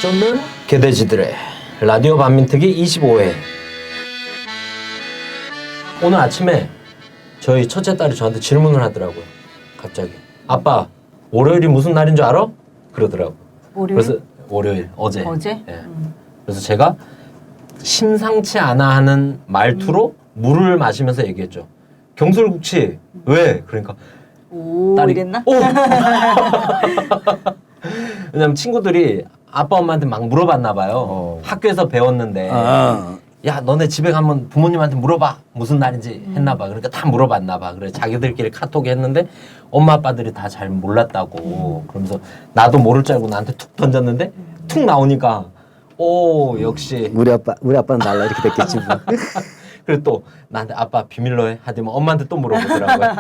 쫓는 개돼지들의 라디오 반민특위 25회. 오늘 아침에 저희 첫째 딸이 저한테 질문을 하더라고요. 갑자기 아빠 월요일이 무슨 날인 줄 알아? 그러더라고. 월요일? 그래서 월요일 어제. 어제? 예. 그래서 제가 심상치 않아 하는 말투로 물을 마시면서 얘기했죠. 경술국치 왜? 그러니까 오, 딸이 이랬나? 오! 왜냐면 친구들이 아빠 엄마한테 막 물어봤나 봐요. 학교에서 배웠는데 야 너네 집에 가면 부모님한테 물어봐 무슨 날인지 했나 봐. 그러니까 다 물어봤나 봐. 그래 자기들끼리 카톡 했는데 엄마 아빠들이 다 잘 몰랐다고. 그러면서 나도 모를 줄 알고 나한테 툭 던졌는데 툭 나오니까 오 역시 우리 아빠는 달라 이렇게 됐겠지 뭐. 그리고 또 나한테 아빠 비밀로 해 하더니 엄마한테 또 물어보더라고요.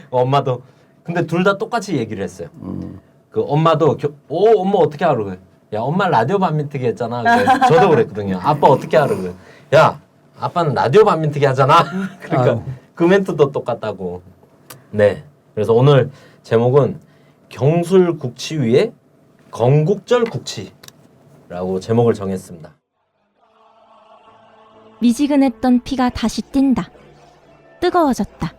엄마도 근데 둘 다 똑같이 얘기를 했어요. 그 엄마도 엄마 어떻게 알아 그래? 야 엄마 라디오 반민특위 했잖아. 그래. 저도 그랬거든요. 아빠 어떻게 알아 그래? 야 아빠는 라디오 반민특위 하잖아. 그러니까 그 멘트도 똑같다고. 네. 그래서 오늘 제목은 경술국치 위에 건국절 국치라고 제목을 정했습니다. 미지근했던 피가 다시 뛴다. 뜨거워졌다.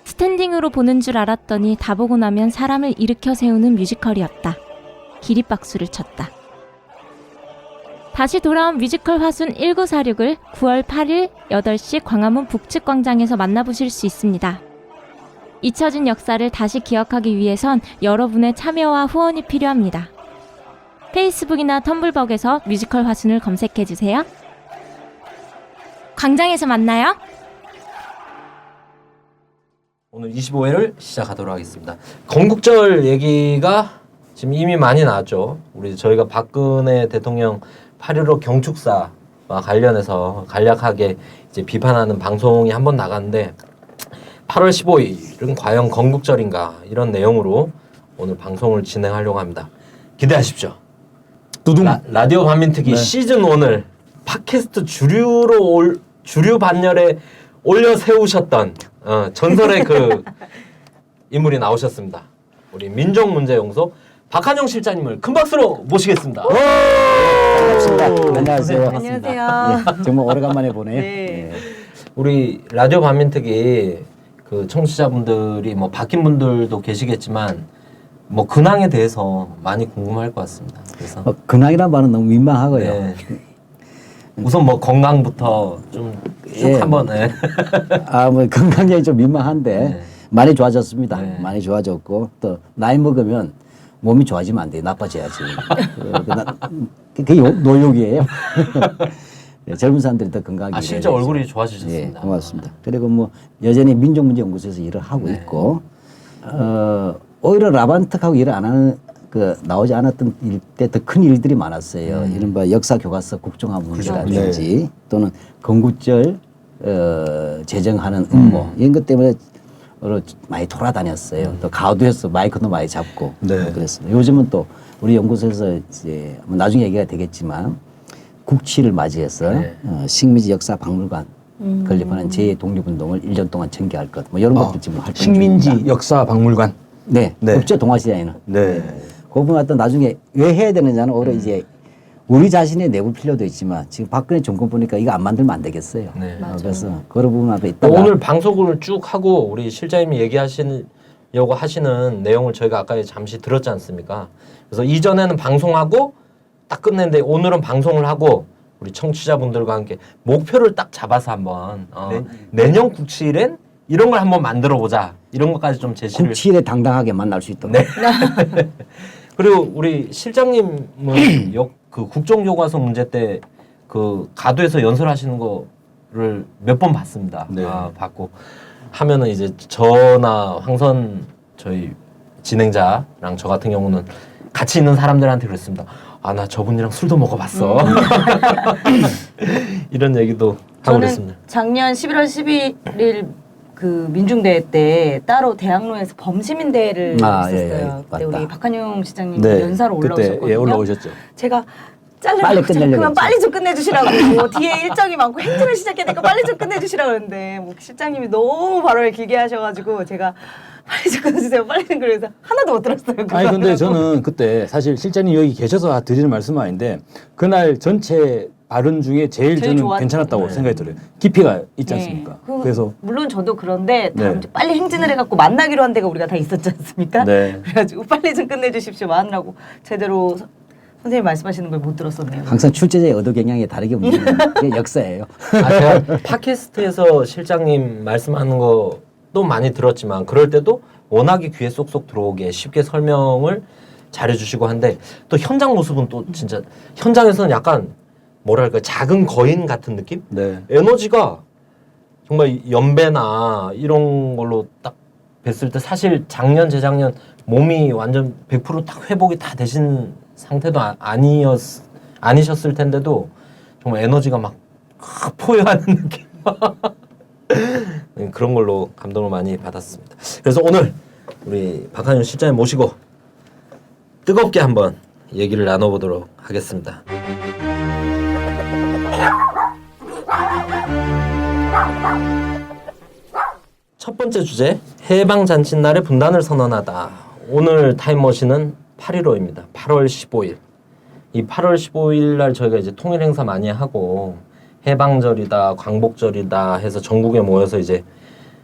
스탠딩으로 보는 줄 알았더니 다 보고 나면 사람을 일으켜 세우는 뮤지컬이었다. 기립박수를 쳤다. 다시 돌아온 뮤지컬 화순 1946을 9월 8일 8시 광화문 북측광장에서 만나보실 수 있습니다. 잊혀진 역사를 다시 기억하기 위해선 여러분의 참여와 후원이 필요합니다. 페이스북이나 텀블벅에서 뮤지컬 화순을 검색해주세요. 광장에서 만나요. 오늘 25회를 시작하도록 하겠습니다. 건국절 얘기가 지금 이미 많이 나왔죠. 저희가 박근혜 대통령 8.15 경축사와 관련해서 간략하게 이제 비판하는 방송이 한 번 나갔는데 8월 15일은 과연 건국절인가 이런 내용으로 오늘 방송을 진행하려고 합니다. 기대하십시오. 두둥. 라디오 반민특위 네. 시즌 1을 팟캐스트 주류 반열에 올려 세우셨던 전설의 그 인물이 나오셨습니다. 우리 민족문제연구소 박한용 실장님을 큰 박수로 모시겠습니다. 반갑습니다. 안녕하세요. 안녕하세요. 네, 정말 오래간만에 보네요. 네. 우리 라디오 반민특위 그 청취자분들이 뭐 바뀐 분들도 계시겠지만 뭐 근황에 대해서 많이 궁금할 것 같습니다. 그래서 근황이란 말은 너무 민망하고요. 네. 우선 뭐 건강부터 좀 쭉 예. 한번 네. 뭐 건강이 좀 민망한데 네. 많이 좋아졌습니다. 네. 많이 좋아졌고 또 나이 먹으면 몸이 좋아지면 안 돼. 나빠져야지. 그게 노욕이에요. 네, 젊은 사람들이 더 건강하게. 실제 얼굴이 좋아지셨습니다. 네, 고맙습니다. 그리고 뭐 여전히 민족문제연구소에서 일을 하고 네. 있고 오히려 라반특하고 일을 안 하는 나오지 않았던 일 때 더 큰 일들이 많았어요. 이른바 역사 교과서 국정화 문제라든지 또는 건국절 제정하는 음모 이런 것 때문에 많이 돌아다녔어요. 또 가두에서 마이크도 많이 잡고 그랬습니다. 요즘은 또 우리 연구소에서 이제 나중에 얘기가 되겠지만 국치를 맞이해서 식민지 역사 박물관 건립하는 제 독립운동을 1년 동안 전개할 것. 뭐 이런 것들 지금 활동 식민지 중입니다. 역사 박물관. 네, 네. 국제 동아시아에는. 네. 그 부분 갖다 나중에 왜 해야 되느냐는 오히려 이제 우리 자신의 내부 필요도 있지만 지금 박근혜 정권 보니까 이거 안 만들면 안 되겠어요. 네. 그래서 그런 부분 앞에 있다가 오늘 방송을 쭉 하고 우리 실장님이 얘기하시려고 하시는 내용을 저희가 아까 잠시 들었지 않습니까? 그래서 이전에는 방송하고 딱 끝냈는데 오늘은 방송을 하고 우리 청취자분들과 함께 목표를 딱 잡아서 한번 내년 국치일엔 이런 걸 한번 만들어 보자. 이런 것까지 좀 제시를. 국치일에 당당하게 만날 수 있도록. 네. 그리고 우리 실장님은 그 국정교과서 문제 때 그 가두에서 연설하시는 거를 몇 번 봤습니다. 네. 봤고 하면은 이제 저나 황선 저희 진행자랑 저 같은 경우는 같이 있는 사람들한테 그랬습니다. 나 저분이랑 술도 먹어봤어. 이런 얘기도 하고 저는 그랬습니다. 작년 11월 11일 그 민중대회 때 따로 대학로에서 범시민대회를 예, 했었어요. 예, 그때 맞다. 우리 박한용 시장님 네. 연사로 그때 올라오셨거든요. 예, 올라오셨죠. 제가 빨리 잘라고 끝내려고 그만 했죠. 빨리 좀 끝내주시라고 뒤에 일정이 많고 행진을 시작해야 되니까 빨리 좀 끝내주시라고 했는데 뭐 실장님이 너무 발언을 길게 하셔가지고 제가 빨리 좀 끊어주세요. 빨리 좀 그래서 하나도 못 들었어요. 그거 아니 근데 하느라고. 저는 그때 사실 실장님 여기 계셔서 드리는 말씀은 아닌데 그날 전체 발언 중에 제일 저는 괜찮았다고 네. 생각이 들어요. 깊이가 있지 네. 않습니까? 그- 그래서 물론 저도 그런데 다음 네. 주 빨리 행진을 해갖고 만나기로 한 데가 우리가 다 있었지 않습니까? 네. 그래가지고 빨리 좀 끝내주십시오. 하느라고 제대로 선생님 말씀하시는 걸 못 들었었네요. 항상 출제자의 의도 경향이 다르게 움직이는 게 역사예요. 아, 제가 팟캐스트에서 실장님 말씀하는 것도 많이 들었지만 그럴 때도 워낙에 귀에 쏙쏙 들어오게 쉽게 설명을 잘해주시고 한데 또 현장 모습은 또 진짜 현장에서는 약간 뭐랄까 작은 거인 같은 느낌? 네. 에너지가 정말 연배나 이런 걸로 딱 뵀을 때 사실 작년 재작년 몸이 완전 100%딱 회복이 다 되신 상태도 아니셨을 텐데도 정말 에너지가 막 포효하는 느낌 그런 걸로 감동을 많이 받았습니다. 그래서 오늘 우리 박한윤 실장님 모시고 뜨겁게 한번 얘기를 나눠보도록 하겠습니다. 첫 번째 주제, 해방잔칫날에 분단을 선언하다. 오늘 타임머신은 8.15입니다. 8월 15일. 이 8월 15일 날 저희가 이제 통일 행사 많이 하고 해방절이다, 광복절이다 해서 전국에 모여서 이제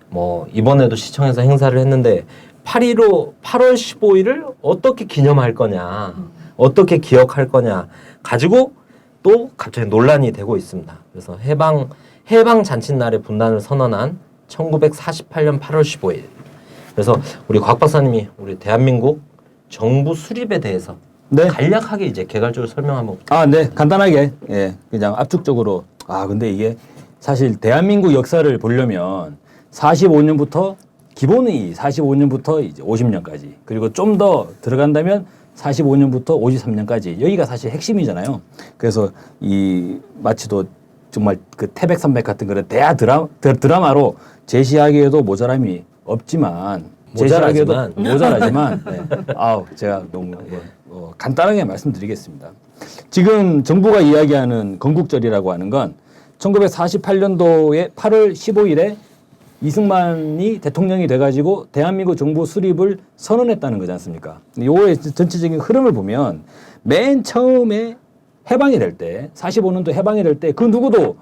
뭐 이번에도 시청에서 행사를 했는데 8.15 8월 15일을 어떻게 기념할 거냐, 어떻게 기억할 거냐 가지고 또 갑자기 논란이 되고 있습니다. 그래서 해방 잔칫날에 분단을 선언한 1948년 8월 15일. 그래서 우리 곽 박사님이 우리 대한민국 정부 수립에 대해서 네. 간략하게 이제 개괄적으로 설명 한번. 아, 네. 간단하게. 예. 그냥 압축적으로. 아, 근데 이게 사실 대한민국 역사를 보려면 45년부터 기본이 45년부터 이제 50년까지. 그리고 좀 더 들어간다면 45년부터 53년까지. 여기가 사실 핵심이잖아요. 그래서 이 마치도 정말 그 태백산맥 같은 그런 대하 드라마로 제시하기에도 모자람이 없지만 모자라지만 네. 아우 제가 너무 간단하게 말씀드리겠습니다. 지금 정부가 이야기하는 건국절이라고 하는 건 1948년도에 8월 15일에 이승만이 대통령이 돼가지고 대한민국 정부 수립을 선언했다는 거지 않습니까? 요의 전체적인 흐름을 보면 맨 처음에 해방이 될 때, 45년도 해방이 될 때 그 누구도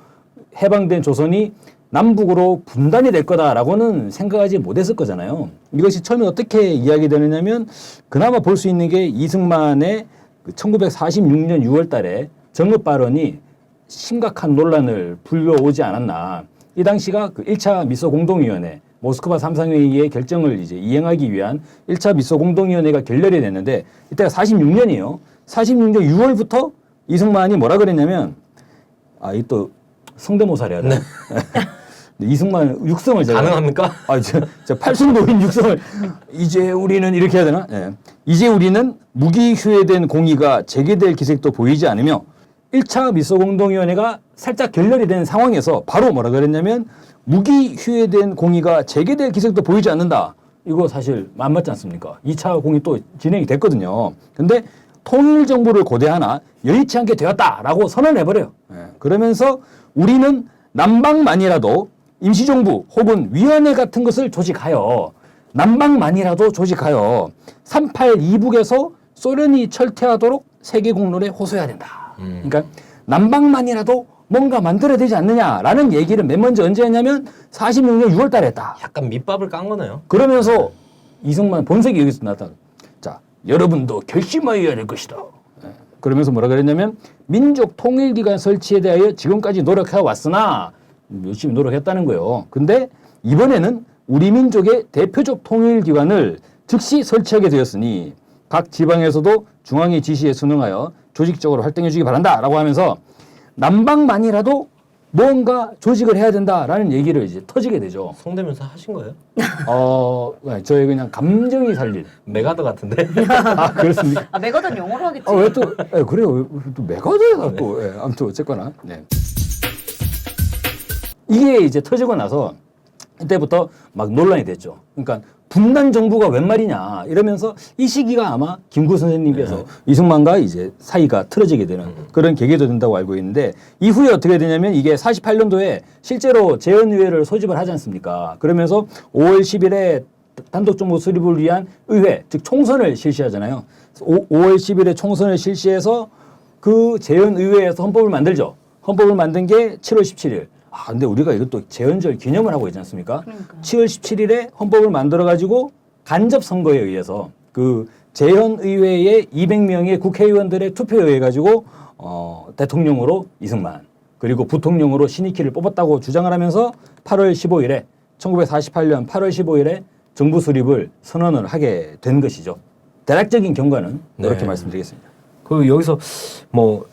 해방된 조선이 남북으로 분단이 될 거다라고는 생각하지 못했을 거잖아요. 이것이 처음에 어떻게 이야기되느냐면 그나마 볼 수 있는 게 이승만의 그 1946년 6월 달에 정읍 발언이 심각한 논란을 불러오지 않았나. 이 당시가 그 1차 미소 공동위원회 모스크바 3상회의의 결정을 이제 이행하기 위한 1차 미소 공동위원회가 결렬이 됐는데 이때가 46년이에요. 46년 6월부터 이승만이 뭐라 그랬냐면 이 또 성대모사를 해야 돼. 이승만 육성을 제가 가능합니까? 저 팔순도인 육성을 이제 우리는 이렇게 해야 되나? 예. 이제 우리는 무기 휴회된 공의가 재개될 기색도 보이지 않으며 1차 미소공동위원회가 살짝 결렬이 된 상황에서 바로 뭐라 그랬냐면 무기 휴회된 공의가 재개될 기색도 보이지 않는다. 이거 사실 안 맞지 않습니까? 2차 공의 또 진행이 됐거든요. 근데 통일정부를 고대하나 여의치 않게 되었다라고 선언해버려요. 예. 그러면서 우리는 남방만이라도 임시정부 혹은 위원회 같은 것을 조직하여 남방만이라도 조직하여 38 이북에서 소련이 철퇴하도록 세계공론에 호소해야 된다. 그러니까 남방만이라도 뭔가 만들어야 되지 않느냐라는 얘기를 맨 먼저 언제 했냐면 46년 6월 달에 했다. 약간 밑밥을 깐 거네요. 그러면서 이승만 본색이 여기서 나타나. 자, 여러분도 결심하여야 될 것이다. 예. 그러면서 뭐라 그랬냐면 민족 통일기관 설치에 대하여 지금까지 노력해 왔으나 열심히 노력했다는 거예요. 근데 이번에는 우리 민족의 대표적 통일기관을 즉시 설치하게 되었으니 각 지방에서도 중앙의 지시에 순응하여 조직적으로 활동해 주기 바란다라고 하면서 남방만이라도 뭔가 조직을 해야 된다라는 얘기를 이제 터지게 되죠. 성대면서 하신 거예요? 저희 그냥 감정이 살린. 메가더 같은데? 그렇습니까? 메가던 영어로 하겠지. 왜 또, 그래요. 왜 또 메가더가 또, 아무튼 어쨌거나. 네. 이게 이제 터지고 나서 이때부터 막 논란이 됐죠. 그러니까 분단 정부가 웬 말이냐 이러면서 이 시기가 아마 김구 선생님께서 이승만과 이제 사이가 틀어지게 되는 그런 계기도 된다고 알고 있는데 이후에 어떻게 되냐면 이게 48년도에 실제로 재헌의회를 소집을 하지 않습니까? 그러면서 5월 10일에 단독 정부 수립을 위한 의회, 즉 총선을 실시하잖아요. 5월 10일에 총선을 실시해서 그 재헌의회에서 헌법을 만들죠. 헌법을 만든 게 7월 17일. 아, 근데 우리가 이것도 재헌절 기념을 하고 있지 않습니까? 그러니까요. 7월 17일에 헌법을 만들어가지고 간접 선거에 의해서 그 재헌의회의 200명의 국회의원들의 투표에 의해 가지고 대통령으로 이승만 그리고 부통령으로 신익희를 뽑았다고 주장을 하면서 8월 15일에 1948년 8월 15일에 정부 수립을 선언을 하게 된 것이죠. 대략적인 경과는 이렇게 네. 말씀드리겠습니다. 그 여기서 뭐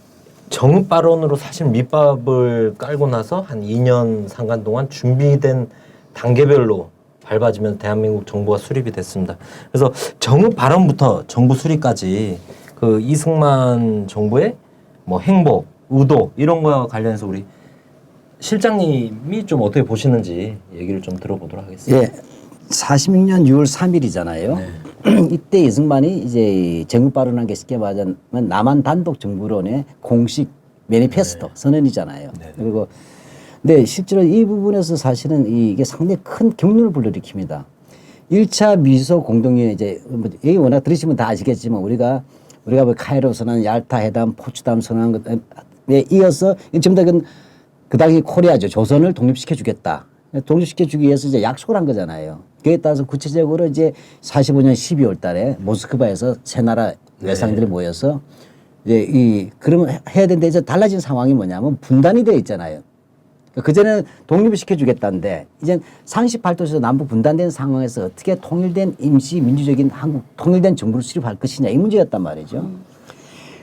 정읍 발언으로 사실 밑밥을 깔고 나서 한 2년 상간 동안 준비된 단계별로 밟아지면서 대한민국 정부가 수립이 됐습니다. 그래서 정읍 발언부터 정부 수립까지 그 이승만 정부의 뭐 행보, 의도 이런 거와 관련해서 우리 실장님이 좀 어떻게 보시는지 얘기를 좀 들어보도록 하겠습니다. 예. 46년 6월 3일이잖아요. 이때 이승만이 이제 정읍 발언한 게 쉽게 말하자면 남한 단독 정부론의 공식 매니페스토 선언이잖아요. 그리고 근데 실제로 이 부분에서 사실은 이게 상당히 큰 경륜을 불러일으킵니다. 1차 미소 공동위원회 이제 뭐 얘기 워낙 들으시면 다 아시겠지만 우리가 뭐 카이로 선언, 얄타 회담, 포츠담 선언한 것에 이어서 전부 다 그 당시 코리아죠. 조선을 독립시켜 주겠다. 독립시켜 주기 위해서 이제 약속을 한 거잖아요. 그에 따라서 구체적으로 이제 45년 12월 달에 모스크바에서 세 나라 외상들이 모여서 이제 그러면 해야 되는데 이제 달라진 상황이 뭐냐면 분단이 되어 있잖아요. 그전에는 독립을 시켜주겠다는데 이제 38도에서 남북 분단된 상황에서 어떻게 통일된 임시 민주적인 한국 통일된 정부를 수립할 것이냐 이 문제였단 말이죠.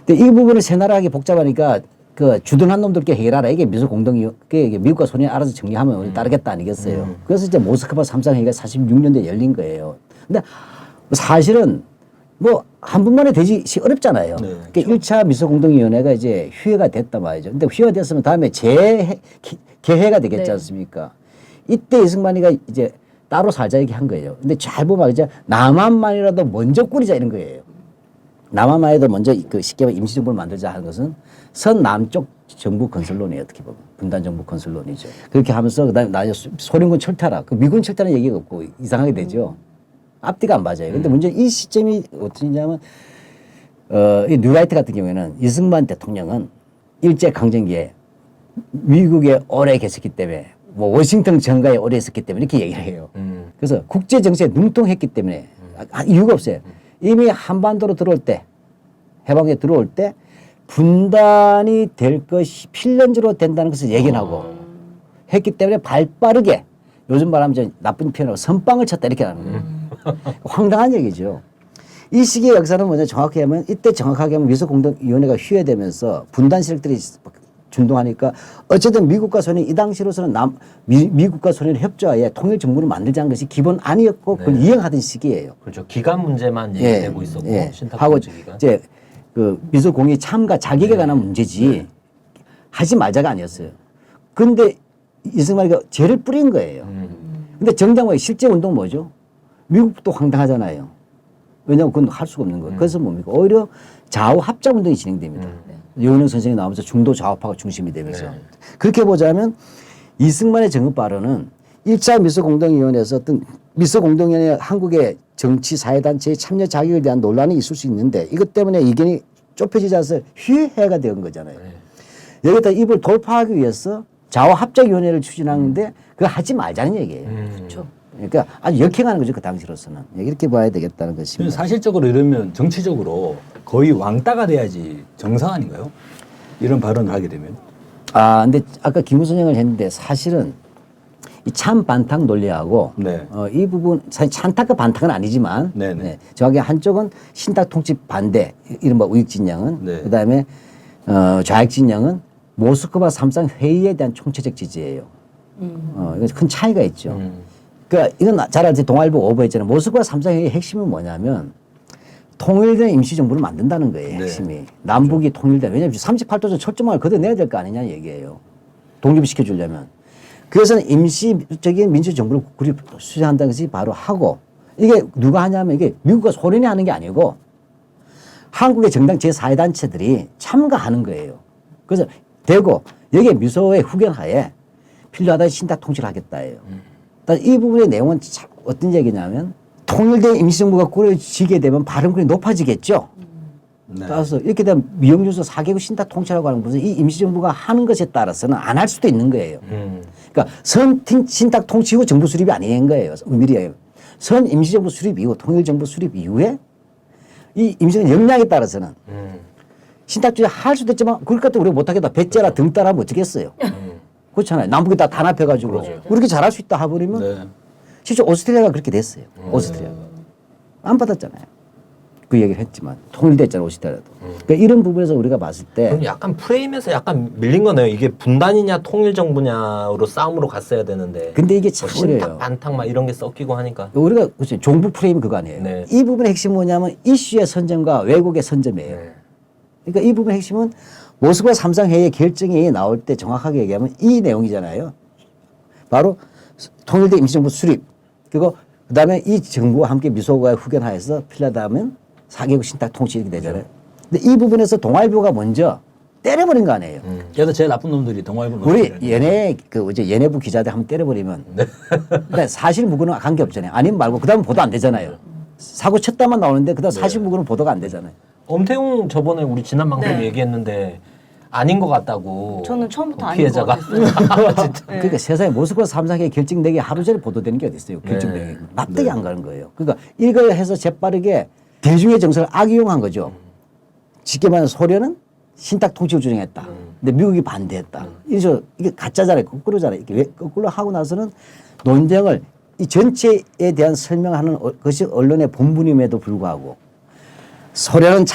근데 이 부분을 세 나라 하기 복잡하니까 그 주둔한 놈들께 해결하라. 이게 미소 공동이 미국과 소련이 알아서 정리하면 우리 따르겠다 아니겠어요. 그래서 이제 모스크바 3상 회의가 46년도에 열린 거예요. 근데 사실은 뭐 한 분만에 되지 어렵잖아요. 그러니까 1차 미소 공동위원회가 이제 휴회가 됐단 말이죠. 근데 휴회가 됐으면 다음에 개회가 되겠지 않습니까? 이때 이승만이가 이제 따로 살자 이렇게 한 거예요. 근데 잘 보면 이제 남한만이라도 먼저 꾸리자 이런 거예요. 남한만이라도 먼저 그 쉽게 말해 임시정부를 만들자 하는 것은 서남쪽 정부 건설론이에요. 어떻게 보면 분단 정부 건설론이죠. 그렇게 하면서 그다음에 나중에 소련군 철퇴하라. 그 미군 철퇴하는 얘기가 없고 이상하게 되죠. 앞뒤가 안 맞아요. 근데 문제는 이 시점이 어떠냐면 이 뉴라이트 같은 경우에는 이승만 대통령은 일제 강점기에 미국에 오래 계셨기 때문에 뭐 워싱턴 정가에 오래 있었기 때문에 이렇게 얘기를 해요. 그래서 국제 정세에 능통했기 때문에 이유가 없어요. 이미 한반도로 들어올 때 해방에 들어올 때 분단이 될 것이 필연적으로 된다는 것을 예견하고 했기 때문에 발빠르게 요즘 말하면 좀 나쁜 표현으로 선빵을 쳤다 이렇게 하는 거예요. 황당한 얘기죠. 이 시기의 역사는 뭐냐 정확히 하면 이때 정확하게 하면 미소공동위원회가 휴회되면서 분단 세력들이 준동하니까 어쨌든 미국과 소련이 이 당시로서는 미국과 소련의 협조하에 통일 정부를 만들자는 것이 기본 아니었고 그걸 이행하던 시기예요. 그렇죠. 기간 문제만 얘기되고 있었고 하고 신탁 기간. 이제 그 미소공의 참가 자격에 관한 문제지 하지 말자가 아니었어요. 근데 이승만이가 죄를 뿌린 거예요. 근데 정당화의 실제 운동은 뭐죠? 미국도 황당하잖아요. 왜냐하면 그건 할 수가 없는 거예요. 그래서 뭡니까? 오히려 좌우 합작 운동이 진행됩니다. 유은영 선생이 나오면서 중도 좌우파가 중심이 되면서 그렇게 보자면 이승만의 정읍 발언은 1차 미소공동위원회에서 어떤 미소공동위원회 한국의 정치 사회단체의 참여 자격에 대한 논란이 있을 수 있는데 이것 때문에 이견이 좁혀지지 않아서 휴회가 된 거잖아요. 여기다 입을 돌파하기 위해서 좌우합작위원회를 추진하는데 그거 하지 말자는 얘기예요. 그렇죠. 그러니까 아주 역행하는 거죠. 그 당시로서는. 이렇게 봐야 되겠다는 것입니다. 사실적으로 이러면 정치적으로 거의 왕따가 돼야지 정상 아닌가요? 이런 발언을 하게 되면. 근데 아까 김우선영을 했는데 사실은 이 참 반탁 논리하고 이 부분 사실 찬탁과 반탁은 아니지만 정확히 한쪽은 신탁 통치 반대 이른바 우익 진영은 그다음에 좌익 진영은 모스크바 3상 회의에 대한 총체적 지지예요. 이건 큰 차이가 있죠. 그러니까 이건 잘 알지 동아일보 오버했잖아요. 모스크바 3상 회의의 핵심은 뭐냐면 통일된 임시정부를 만든다는 거예요. 핵심이. 남북이 통일된. 왜냐하면 38도선 철조망을 걷어내야 될 거 아니냐 얘기예요. 독립시켜 주려면. 그래서 임시적인 민주정부를 수행한다는 것이 바로 하고 이게 누가 하냐면 이게 미국과 소련이 하는 게 아니고 한국의 정당 제4의 참가하는 거예요. 그래서 되고 여기에 미소의 후견하에 필요하다 신탁 통치를 하겠다예요. 이 부분의 내용은 어떤 얘기냐면 통일된 임시정부가 꾸려지게 되면 발언권이 높아지겠죠. 네. 따라서 이렇게 되면 미영준수 4개국 신탁 통치라고 하는 것은 이 임시정부가 하는 것에 따라서는 안 할 수도 있는 거예요. 그러니까 신탁 통치 후 정부 수립이 아닌 거예요. 의미리에요. 선 임시정부 수립 이후 통일정부 수립 이후에 이 임시정부 역량에 따라서는 신탁주의 할 수도 있지만 그럴 것도 우리가 못하겠다. 배째라 등 따라하면 어쩌겠어요. 그렇잖아요. 남북이 다 단합해가지고 우리가 잘할 수 있다 해버리면 네. 실제 오스트리아가 그렇게 됐어요. 오스트리아가. 안 받았잖아요. 그 얘기를 했지만 통일됐잖아요. 오스트리아도. 그러니까 이런 부분에서 우리가 봤을 때 그럼 약간 프레임에서 약간 밀린 거네요. 이게 분단이냐 통일정부냐로 싸움으로 갔어야 되는데. 근데 이게 참 뭐 신탁 어려요. 반탁 막 이런 게 섞이고 하니까. 우리가 그치, 종북 프레임 그거 아니에요. 네. 이 부분의 핵심은 뭐냐면 이슈의 선점과 왜곡의 선점이에요. 네. 그러니까 이 부분의 핵심은 모스크바 3상 회의 결정이 나올 때 정확하게 얘기하면 이 내용이잖아요. 바로 통일된 임시정부 수립 그리고 그다음에 이 정부와 함께 미소과의 후견하에서 필요하다면 4개국 신탁 통치 이렇게 되잖아요. 근데 이 부분에서 동아일보가 먼저 때려버린 거 아니에요. 그래서 제일 나쁜 놈들이 동아일보 우리 놈들이라는 연예 그 이제 연예부 기자들 한번 때려버리면 근데 사실 무근은 관계 없잖아요. 아니면 말고 그다음 은 보도 안 되잖아요. 사고 쳤다만 나오는데 그다음 사실 무근은 보도가 안 되잖아요. 엄태웅 저번에 우리 지난 방송에 네. 얘기했는데 아닌 것 같다고. 저는 처음부터 아닌 피해자가. 것 같았어요. 진짜. 그러니까 세상에 모스크바 3상의 결정되기 하루 전에 보도되는 게 어디 있어요. 결정되기. 네. 납득이 안 가는 거예요. 그러니까 이걸 해서 재빠르게 대중의 정서를 악용한 거죠. 쉽게 말하면 소련은 신탁 통치를 주장했다. 근데 미국이 반대했다. 이래서 이게 가짜잖아요. 거꾸로잖아요. 이렇게 왜 거꾸로 하고 나서는 논쟁을 이 전체에 대한 설명하는 것이 언론의 본분임에도 불구하고 소련은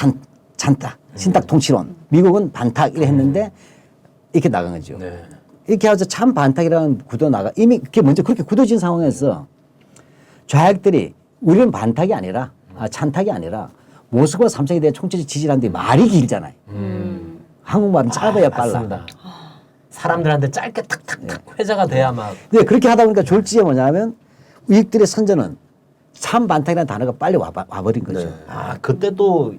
찬다. 신탁 통치론. 미국은 반탁 이래 했는데 이렇게 나간 거죠. 네. 이렇게 해서 참 반탁이라는 구도 나가 이미 그게 먼저 그렇게 굳어진 상황에서 좌익들이 우리는 반탁이 아니라 찬탁이 아니라 모스크바 3상에 대한 총체적 지지라는데 말이 길잖아요. 한국말은 짧아야 빨라. 맞습니다. 사람들한테 짧게 탁탁탁 회자가 돼야 막. 근데 그렇게 하다 보니까 졸지에 뭐냐면 우익들의 선전은 참 반탁이라는 단어가 빨리 와버린 거죠. 아 그때 또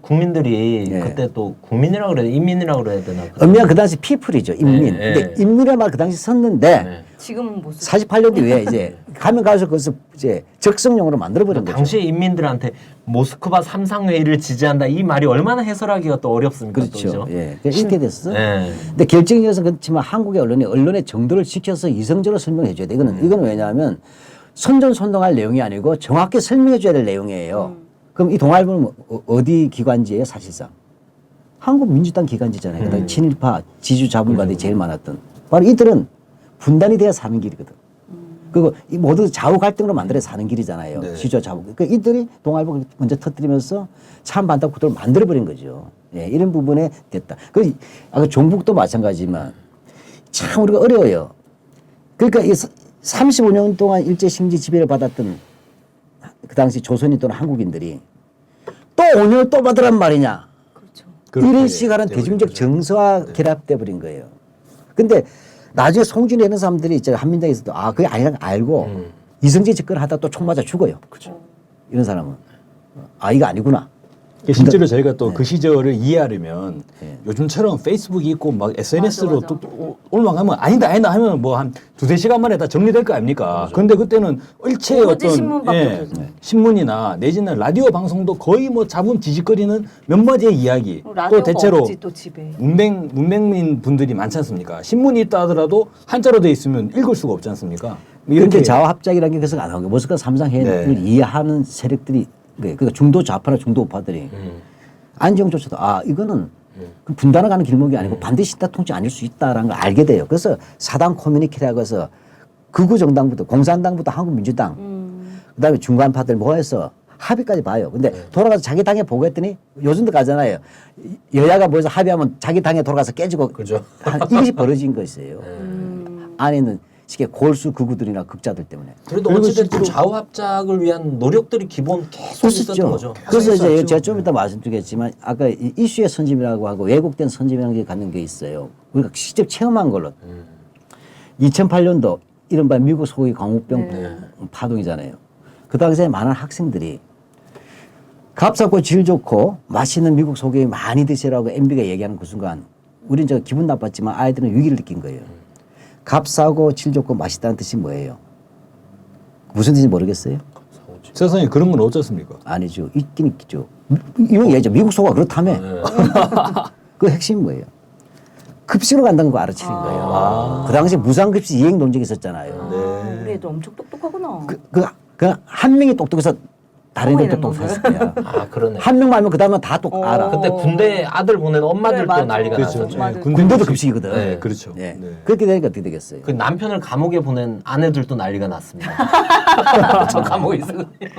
국민들이 네. 그때 또 국민이라고 그래야 인민이라고 그래야 되나? 엄밀한 그 당시 피플이죠. 인민. 네, 근데 네. 인민이라는 말 그 당시 썼는데 네. 지금은 못 쓰. 48년 뒤에 이제 가면 갈수록 그것을 이제 적성용으로 만들어버린 거죠. 당시의 인민들한테 모스크바 3상 회의를 지지한다 이 말이 얼마나 해설하기가 또 어렵습니까? 그렇죠. 또, 예. 그러니까 이렇게 됐어. 네. 근데 결정이어서 그렇지만 한국의 언론의 정도를 지켜서 이성적으로 설명해 줘야 돼. 이거는 왜냐하면 선전선동할 내용이 아니고 정확히 설명해 줘야 될 내용이에요. 그럼 이 동아일보는 어디 기관지예요, 사실상? 한국민주당 기관지잖아요. 그다음에 친일파 지주 자본가들이 제일 많았던. 바로 이들은 분단이 돼야 사는 길이거든. 그리고 이 모두 좌우 갈등으로 만들어 사는 길이잖아요. 네. 지주와 자본. 그러니까 이들이 동아일보 먼저 터뜨리면서 참 반탁 구도를 만들어버린 거죠. 예, 이런 부분에 됐다. 그 아까 종북도 마찬가지지만 참 우리가 어려워요. 그러니까 이 35년 동안 일제 식민지 지배를 받았던 그 당시 조선인 또는 한국인들이 또 5년을 또 받으란 말이냐. 그렇죠. 그렇게 이런 시간은 대중적 돼버린 거죠. 정서와 결합돼 버린 거예요. 근데 나중에 송준이 이런 사람들이 이제 한민당에서도 그게 아니라는 걸 알고 이성질 접근하다 또 총 맞아 죽어요. 이런 사람은 이거 아니구나. 실제로 저희가 또 그 시절을 이해하려면 요즘처럼 페이스북이 있고 막 SNS로 맞아. 또 올라가면 아니다 하면 뭐 한 두세 시간 만에 다 정리될 거 아닙니까? 근데 그때는 일체의 오로지 어떤 신문밖에 없었죠. 신문이나 내지는 라디오 방송도 거의 뭐 잡음 뒤집거리는 몇 마디의 이야기 라디오가 또 대체로 없지, 또 집에. 문맹민 분들이 많지 않습니까? 신문이 있다 하더라도 한자로 돼 있으면 읽을 수가 없지 않습니까? 그런데 좌합작이라는 게 그래서 안 나오는 거예요. 모스크바 3상 회의를 네. 이해하는 세력들이 그러니까 중도 좌파나 중도 우파들이 안지용조차도 이거는 그 분단을 가는 길목이 아니고 반드시 신탁 통치 아닐 수 있다라는 걸 알게 돼요. 그래서 사당 커뮤니티라고 해서 극우 정당부터 공산당부터 한국민주당 그다음에 중간파들 모여서 합의까지 봐요. 근데 돌아가서 자기 당에 보고했더니 요즘도 가잖아요. 여야가 모여서 합의하면 자기 당에 돌아가서 깨지고 그죠. 이것이 벌어진 것이에요. 안에는 쉽게 골수 극우들이나 극자들 때문에. 그래도 어찌됐든 좌우 합작을 위한 노력들이 기본 계속 있었던 있었죠. 거죠. 그래서 이제 있었죠. 제가 좀 이따 말씀드리겠지만 아까 이 이슈의 선점이라고 하고 왜곡된 선점이라는 게 갖는 게 있어요. 우리가 직접 체험한 걸로 2008년도 이른바 미국 소위 광우병 파동이잖아요. 그 당시에 많은 학생들이 값싸고 질 좋고 맛있는 미국 소고기 많이 드시라고 MB가 얘기하는 그 순간 우린 저 기분 나빴지만 아이들은 위기를 느낀 거예요. 값싸고 질 좋고 맛있다는 뜻이 뭐예요? 무슨 뜻인지 모르겠어요? 사오지. 세상에 그런 건 어떻습니까? 아니죠. 있긴 있죠. 이건 예죠. 미국 소가 그렇다며. 그 핵심이 뭐예요? 급식으로 간다는 거 알아채린 거예요. 그 당시 무상급식 이행 논쟁이 있었잖아요. 우리 애들 엄청 똑똑하구나. 그 한 명이 똑똑해서 다른 애들 어머니는 똑똑했을 거야. 아 그러네. 한 명 말면 그 다음은 다 알아. 근데 군대 아들 보낸 엄마들도 그래, 맞아. 난리가 그렇죠. 났었죠. 맞아. 군대도 급식이거든. 네, 그렇죠. 네. 네. 그렇게 되니까 어떻게 되겠어요? 그 남편을 감옥에 보낸 아내들도 난리가 났습니다. 저 감옥에 있었거든요.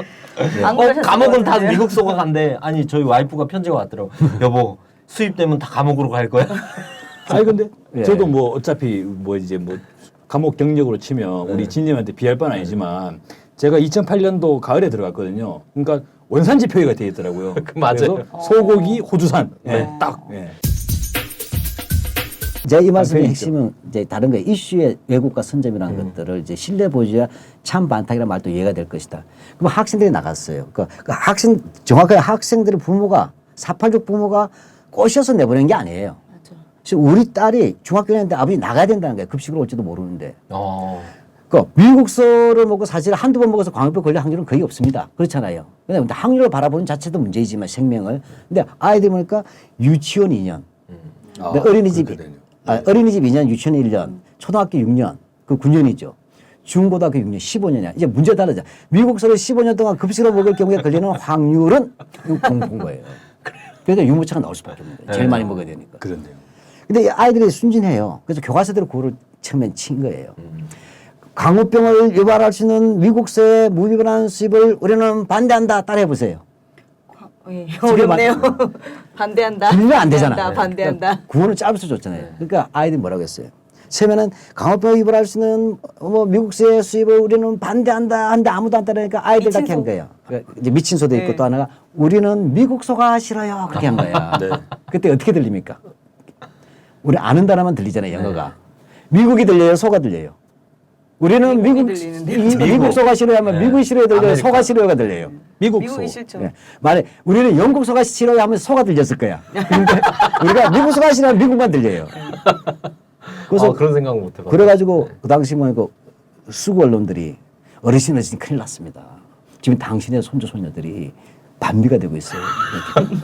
안 그러셨을 감옥은 것 다 같은데요? 미국 소가 간대. 아니 저희 와이프가 편지가 왔더라고. 여보 수입되면 다 감옥으로 갈 거야. 아니 근데 예. 저도 뭐 어차피 뭐 이제 뭐 감옥 경력으로 치면 우리 진님한테 비할 바는 아니지만 제가 2008년도 가을에 들어갔거든요. 그러니까 원산지 표기가 돼 있더라고요. 맞아요. 그래서 소고기 호주산 예, 딱. 예. 제가 이 말씀의 편이죠. 핵심은 이제 다른 거예요. 이슈의 왜곡과 선점이라는 것들을 이제 신뢰 보여줘야 참 반탁이라는 말도 이해가 될 것이다. 그럼 학생들이 나갔어요. 그 학생 정확하게 학생들의 부모가 486 부모가 꼬셔서 내보낸 게 아니에요. 맞아. 그래서 우리 딸이 중학교 다니는데 아버지 나가야 된다는 거예요. 급식으로 올지도 모르는데. 그 미국서를 먹고 사실 한두 번 먹어서 광우병 걸릴 확률은 거의 없습니다. 그렇잖아요. 근데 확률을 바라보는 자체도 문제이지만 생명을. 근데 아이들 보니까 유치원 2년, 근데 어린이집 그렇게 되네요. 어린이집 2년, 유치원 1년, 초등학교 6년, 그 9년이죠. 중고등학교 6년, 15년이야. 이제 문제 다르죠. 미국서를 15년 동안 급식으로 먹을 경우에 걸리는 확률은 공포인 거예요. 그래서 유모차가 나올 수밖에 없는 거예요. 제일 많이 먹어야 되니까. 그렇네요. 근데 이 아이들이 순진해요. 그래서 교과서대로 그거를 처음엔 친 거예요. 광우병을 유발할 수 있는 미국서의 무비건한 수입을 우리는 반대한다. 따라해보세요. 예, 어렵네요. 반대한다. 분명 안 되잖아. 반대한다. 그러니까 구호는 짧아서 줬잖아요. 그러니까 아이들이 뭐라고 했어요? 처음에는 광우병을 유발할 수 있는 뭐 미국서의 수입을 우리는 반대한다. 하는데 아무도 안 따르니까 아이들 다 한 거예요. 그러니까 이제 미친 소도 있고 네. 또 하나가 우리는 미국서가 싫어요. 그렇게 한 거야. 네. 그때 어떻게 들립니까? 우리 아는 단어만 들리잖아요. 영어가. 미국이 들려요? 소가 들려요? 우리는 미국이 들리는데요. 미국 소가 싫어하면 미국이 싫어야 들려요? 아메리카. 소가 싫어요가 들려요? 미국 소. 미국이 싫죠. 예. 말해 우리는 영국 소가 싫어요 하면 소가 들렸을 거야. 근데 우리가 미국 소가 싫어하면 미국만 들려요. 그래서 그런 생각 못 해봤어요. 그래가지고 그 당시 뭐 그 수구 언론들이 어르신 큰일 났습니다. 지금 당신의 손주 손녀들이 반미가 되고 있어요.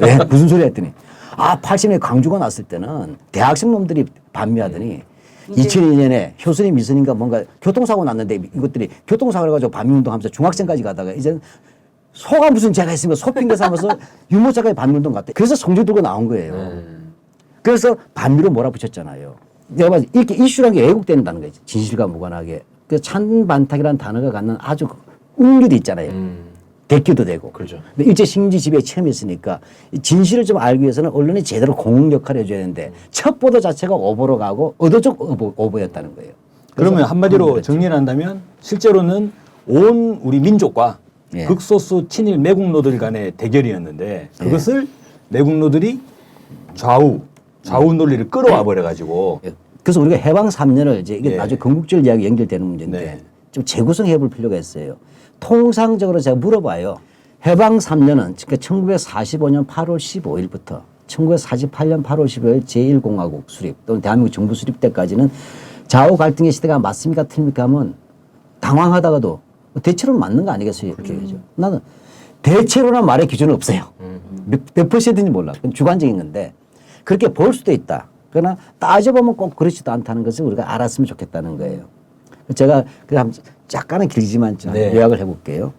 왜 무슨 소리 했더니 80년에 광주가 났을 때는 대학생 놈들이 반미하더니 2002년에 효순이 미선인가 뭔가 교통사고 났는데 이것들이 교통사고를 가지고 반미운동하면서 중학생까지 가다가 이제 소가 무슨 죄가 있으면 소 핑계 삼아서 유모차까지 반미운동 갔대. 그래서 성질 들고 나온 거예요. 그래서 반미로 몰아붙였잖아요. 내가 봤을 때 이렇게 이슈라는 게 왜곡된다는 거지. 진실과 무관하게. 그 찬반탁이라는 단어가 갖는 아주 운율이 있잖아요. 대끼도 되고. 그렇죠. 근데 일제 식민지 지배에 처음 했으니까 이 진실을 좀 알기 위해서는 언론이 제대로 공응 역할을 해줘야 되는데 첫 보도 자체가 오보로 가고 의도적 오보였다는 거예요. 그러면 그래서 한마디로 그랬죠. 정리를 한다면 실제로는 온 우리 민족과 예. 극소수 친일 매국노들 간의 대결이었는데 그것을 매국노들이 좌우 논리를 끌어와 버려가지고 예. 그래서 우리가 해방 3년을 이제 이게 예. 나중에 건국절 이야기 연결되는 문제인데 네. 좀 재구성해 볼 필요가 있어요. 통상적으로 제가 물어봐요. 해방 3년은 그러니까 1945년 8월 15일부터 1948년 8월 15일 제1공화국 수립 또는 대한민국 정부 수립 때까지는 좌우 갈등의 시대가 맞습니까 틀립니까 하면 당황하다가도 대체로는 맞는 거 아니겠어요? 이렇게 얘기하죠. 나는 대체로란 말의 기준은 없어요. 몇 퍼센트인지 몰라. 그건 주관적인 건데 그렇게 볼 수도 있다. 그러나 따져보면 꼭 그렇지도 않다는 것을 우리가 알았으면 좋겠다는 거예요. 제가 그냥 약간은 길지만 좀 네. 요약을 해볼게요.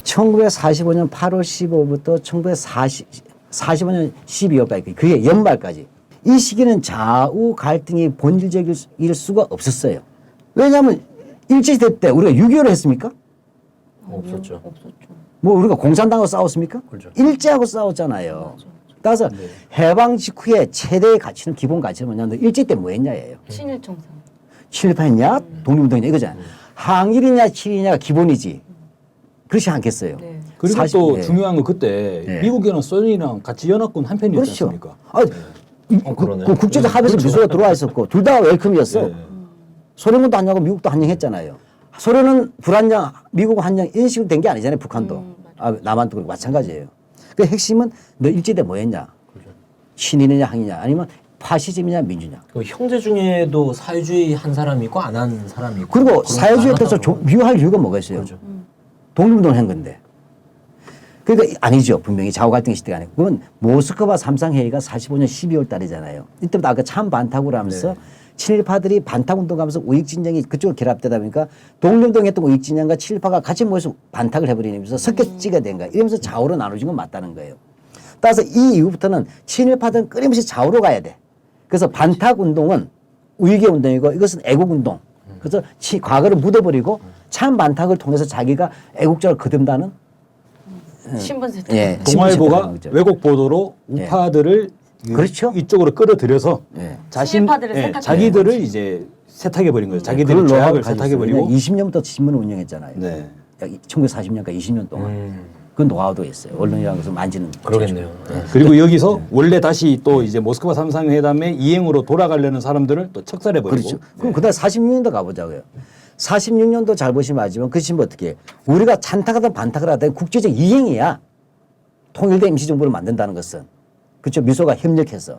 1945년 8월 15일부터 1945년 12월까지 그게 연말까지 이 시기는 좌우 갈등이 본질적일 수가 없었어요. 왜냐하면 일제시대 때 우리가 6.25를 했습니까? 없었죠. 뭐 우리가 공산당하고 싸웠습니까? 그렇죠. 일제하고 싸웠잖아요. 따라서 해방 직후에 최대의 가치는 기본 가치는 뭐냐면 일제 때 뭐 했냐예요. 친일청산. 친일파했냐 독립운동이냐 이거잖아요. 항일이냐 친일이냐가 기본이지. 그렇지 않겠어요. 네. 그리고 사실, 또 예. 중요한 건 그때 예. 미국이랑 소련이랑 같이 연합군 한 편이었지 그렇죠. 않습니까? 그러네. 그 국제적 합의에서 미소가 들어와 있었고 둘 다 웰컴이었어. 예. 소련군도 한양하고 미국도 한양했잖아요. 소련은 불한양, 미국은 한양 이런 식으로 된 게 아니잖아요. 북한도. 남한도 그렇고 마찬가지예요. 그 핵심은 너 일제때 뭐 했냐? 친일이냐 항이냐 아니면 파시즘이냐 민주냐. 그 형제 중에도 사회주의 한 사람이 있고 안 한 사람이 있고. 그리고 그런 사회주의에 거 대해서 안 하더라고요. 미워할 이유가 뭐가 있어요? 그렇죠. 독립운동을 한 건데. 그러니까 아니죠. 분명히 좌우 갈등의 시대가 아니고. 그건 모스크바 삼상회의가 45년 12월 달이잖아요. 이때부터 아까 참 반탁으로 하면서 친일파들이 반탁운동 하면서 우익진영이 그쪽으로 결합되다 보니까 독립운동 했던 우익진영과 친일파가 같이 모여서 반탁을 해버리면서 섞여지게 된 거예요. 이러면서 좌우로 나눠진 건 맞다는 거예요. 따라서 이 이후부터는 친일파들은 끊임없이 좌우로 가야 돼. 그래서 반탁운동은 우익의 운동이고 이것은 애국운동. 그래서 과거를 묻어버리고 참 반탁을 통해서 자기가 애국자를 거듭다는 신분 세탁. 예, 동아일보가 왜곡 보도로 우파들을 그렇죠. 이쪽으로 끌어들여서 예. 친일파들을 세탁해 자기들을 이제 세탁해 버린 거죠. 자기들의 그걸 죄악을 노하우를 세탁해 가지고 버리고. 20년부터 신문을 운영했잖아요. 네. 1940년까지 20년 동안. 그 노하우도 있어요. 언론이라는 것을 만지는. 그러겠네요. 그리고 여기서 원래 다시 또 이제 모스크바 삼상회담의 이행으로 돌아가려는 사람들을 또 척살해 버리고. 그렇죠. 그럼 그다음 46년도 가보자고요. 46년도 잘 보시면 알지만 그 시면 어떻게 해요? 우리가 찬탁하든 반탁을 하든 국제적 이행이야. 통일된 임시정부를 만든다는 것은. 그렇죠. 미소가 협력해서.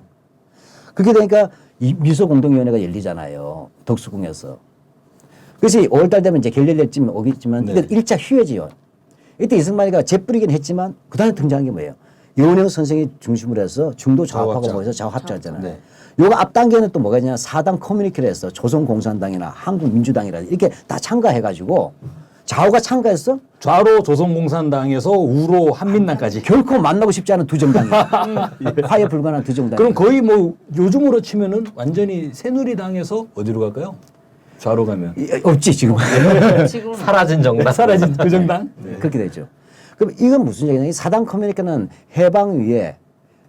그렇게 되니까 이 미소공동위원회가 열리잖아요. 덕수궁에서. 그래서 5월달 되면 이제 결렬됐지만 오겠지만 네. 이건 1차 휴회지요. 이때 이승만이가 재뿌리긴 했지만 그 다음에 등장한 게 뭐예요? 요원영 선생이 중심으로 해서 중도 좌우파가 좌우합작. 모여서 좌우합작했잖아요. 네. 요거 앞단계는 또 뭐가 있냐? 4당 커뮤니케를 했어. 조선공산당이나 한국민주당이라 이렇게 다 참가해가지고 좌우가 참가했어? 좌로 조선공산당에서 우로 한민당까지. 결코 만나고 싶지 않은 두 정당이야. 화해 불가능한 두 정당. 그럼 거의 뭐 요즘으로 치면은 완전히 새누리당에서 어디로 갈까요? 좌로 가면. 없지 지금. 지금 사라진 정당. 사라진 그 정당? 그렇게 되죠. 그럼 이건 무슨 얘기냐? 이 4당 커뮤니케는 해방 위에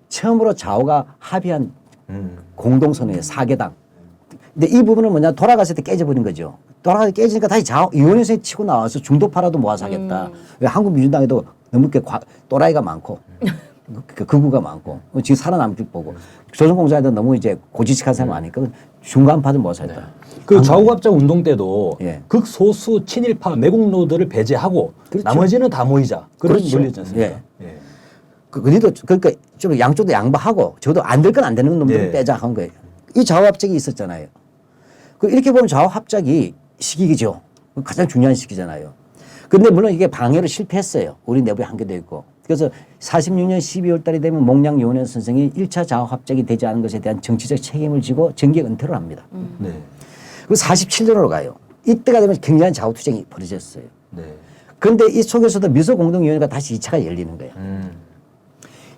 처음으로 좌우가 합의한 공동선언이에요. 4개당. 근데 이 부분은 뭐냐? 돌아갔을 때 깨져버린 거죠. 돌아가서 깨지니까 다시 좌우 이원에서 치고 나와서 중도파라도 모아서 하겠다. 왜 한국 민주당에도 너무 이렇게 또라이가 많고 극우가 많고 지금 살아남길 보고 조선공사에도 너무 이제 고지식한 사람 많으니까 중간파들 모아서 했다. 그 좌우합작 운동 때도 예. 극소수 친일파 매국노들을 배제하고 그렇죠. 나머지는 다 모이자. 그런 그렇죠. 논리였지 않습니까? 예. 예. 그래도 그러니까 좀 양쪽도 양보하고 적어도 안 될 건 안 되는 놈들은 예. 빼자 한 거예요. 이 좌우합작이 있었잖아요. 이렇게 보면 좌우합작이 시기죠. 가장 중요한 시기잖아요. 근데 물론 이게 방해로 실패했어요. 우리 내부에 한계도 있고. 그래서 46년 12월 달이 되면 몽양 요원현 선생이 1차 좌우합작이 되지 않은 것에 대한 정치적 책임을 지고 정계 은퇴를 합니다. 네. 그리고 47년으로 가요. 이때가 되면 굉장한 좌우투쟁이 벌어졌어요. 네. 그런데 이 속에서도 미소공동위원회가 다시 2차가 열리는 거예요.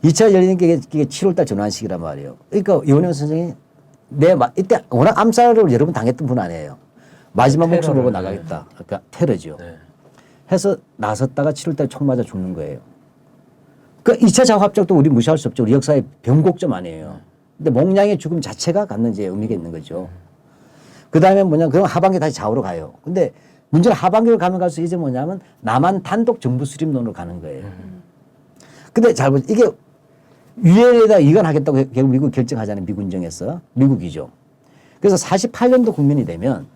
2차 열리는 게 이게 7월달 전환식이란 말이에요. 그러니까 요원현 선생이 이때 워낙 암살을 여러 번 당했던 분 아니에요. 마지막 목숨을 보고 나가겠다. 그러니까 테러죠. 네. 해서 나섰다가 7월달 총 맞아 죽는 거예요. 그 2차 좌우합작도 우리 무시할 수 없죠. 우리 역사의 변곡점 아니에요. 근데 몽양의 죽음 자체가 갖는 이제 의미가 있는 거죠. 그 다음에 뭐냐, 그럼 하반기 다시 좌우로 가요. 근데 문제는 하반기로 가면 갈수록 이제 뭐냐면 남한 단독 정부 수립론으로 가는 거예요. 근데 잘 보세요. 이게 유엔에다 이관하겠다고 결국 미국 결정하잖아요. 미군정에서. 미국이죠. 그래서 48년도 국면이 되면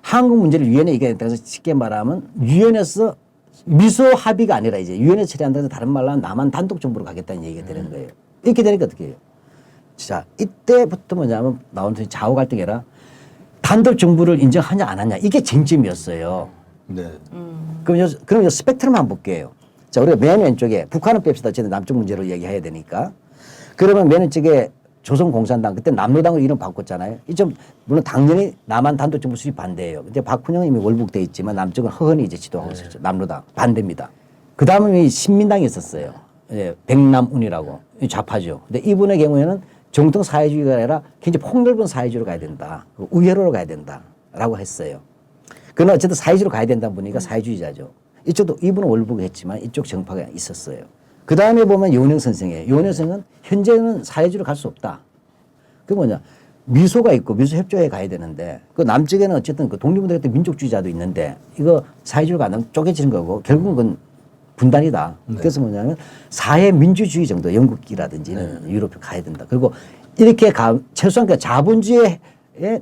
한국 문제를 유엔에 이겨냈다고 해서 쉽게 말하면 유엔에서 미소 합의가 아니라 이제 유엔에 처리한다고 해서 다른 말로 하면 남한 단독 정부로 가겠다는 얘기가 되는 거예요. 이렇게 되니까 어떻게 해요? 자, 이때부터 뭐냐면 나오는 좌우 갈등이 아니라 단독 정부를 인정하냐 안 하냐 이게 쟁점이었어요. 네. 그럼 스펙트럼 한번 볼게요. 자, 우리가 맨 왼쪽에 북한은 뺍시다. 어쨌든 남쪽 문제로 얘기해야 되니까. 그러면 맨 왼쪽에 조선공산당 그때 남로당으로 이름 바꿨잖아요. 이 좀 물론 당연히 남한 단독 정부 수립 반대예요. 근데 박훈영은 이미 월북돼 있지만 남쪽은 허헌이 이제 지도하고 있었죠. 남로당 반대입니다. 그 다음에 신민당이 있었어요. 예, 백남운이라고 좌파죠. 근데 이분의 경우에는 정통 사회주의가 아니라 굉장히 폭넓은 사회주의로 가야 된다. 우회로로 가야 된다라고 했어요. 그러나 어쨌든 사회주의로 가야 된다는 분이니까 사회주의자죠. 이쪽도 이분은 월북했지만 이쪽 정파가 있었어요. 그 다음에 보면 요원영 선생이에요. 요원영 선생은 현재는 사회주의로 갈 수 없다. 그 뭐냐. 미소가 있고 미소협조에 가야 되는데 그 남쪽에는 어쨌든 그 독립운동할 때 민족주의자도 있는데 이거 사회주의로 가면 쪼개지는 거고 결국은 그건 분단이다. 네. 그래서 뭐냐면 사회민주주의 정도 영국이라든지는 유럽에 가야 된다. 그리고 이렇게 최소한 그 자본주의에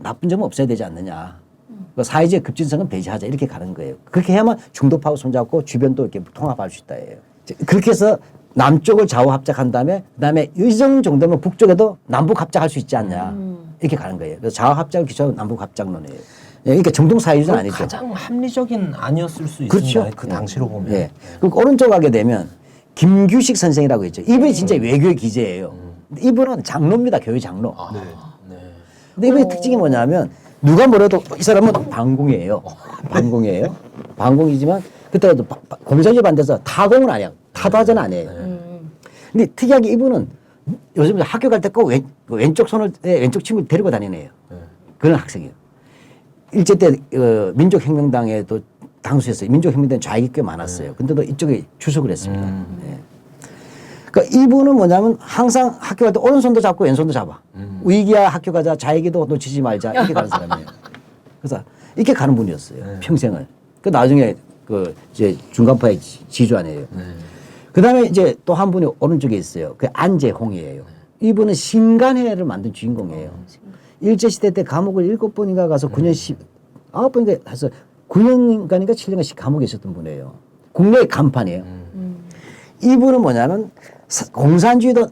나쁜 점은 없어야 되지 않느냐. 그 사회주의 급진성은 배제하자 이렇게 가는 거예요. 그렇게 해야만 중도파하고 손잡고 주변도 이렇게 통합할 수 있다. 예요. 그렇게 해서 남쪽을 좌우 합작한 다음에 그다음에 이 정도면 북쪽에도 남북 합작할 수 있지 않냐 이렇게 가는 거예요. 그래서 좌우 합작을 기초로 남북 합작론이에요. 그러니까 정통 사회주의는 아니죠. 가장 합리적인 아니었을 수 그렇죠. 있습니다. 그 당시로 보면. 예. 그리고 오른쪽 가게 되면 김규식 선생이라고 있죠. 이분이 진짜 외교의 기재예요. 근데 이분은 장로입니다. 교회 장로. 네. 네. 근데 이분의 특징이 뭐냐면 누가 뭐래도 이 사람은 반공이에요. 반공이에요. 반공이지만 그때도 공산주의 반대해서 타공은 아니야. 타도하자는 아니에요. 근데 특이하게 이분은 요즘 학교 갈 때 꼭 왼쪽 손을 왼쪽 친구를 데리고 다니는 애예요. 그런 학생이에요. 일제 때 민족혁명당에도 당수였어요. 민족혁명당 좌익이 꽤 많았어요. 근데도 이쪽에 주석을 했습니다. 예. 그러니까 이분은 뭐냐면 항상 학교 갈 때 오른손도 잡고 왼손도 잡아. 위기야 학교 가자. 좌익이도 놓치지 말자. 이렇게 가는 사람이에요. 그래서 이렇게 가는 분이었어요. 평생을. 그 나중에 그 이제 중간파의 지주아니에요. 그 다음에 이제 또 한 분이 오른쪽에 있어요. 그 안재홍이에요. 이분은 신간회를 만든 주인공이에요. 일제시대 때 감옥을 7번인가 가서 9년 9번인가 해서 9년간인가 7년간씩 감옥에 있었던 분이에요. 국내의 간판이에요. 이분은 뭐냐면 공산주의도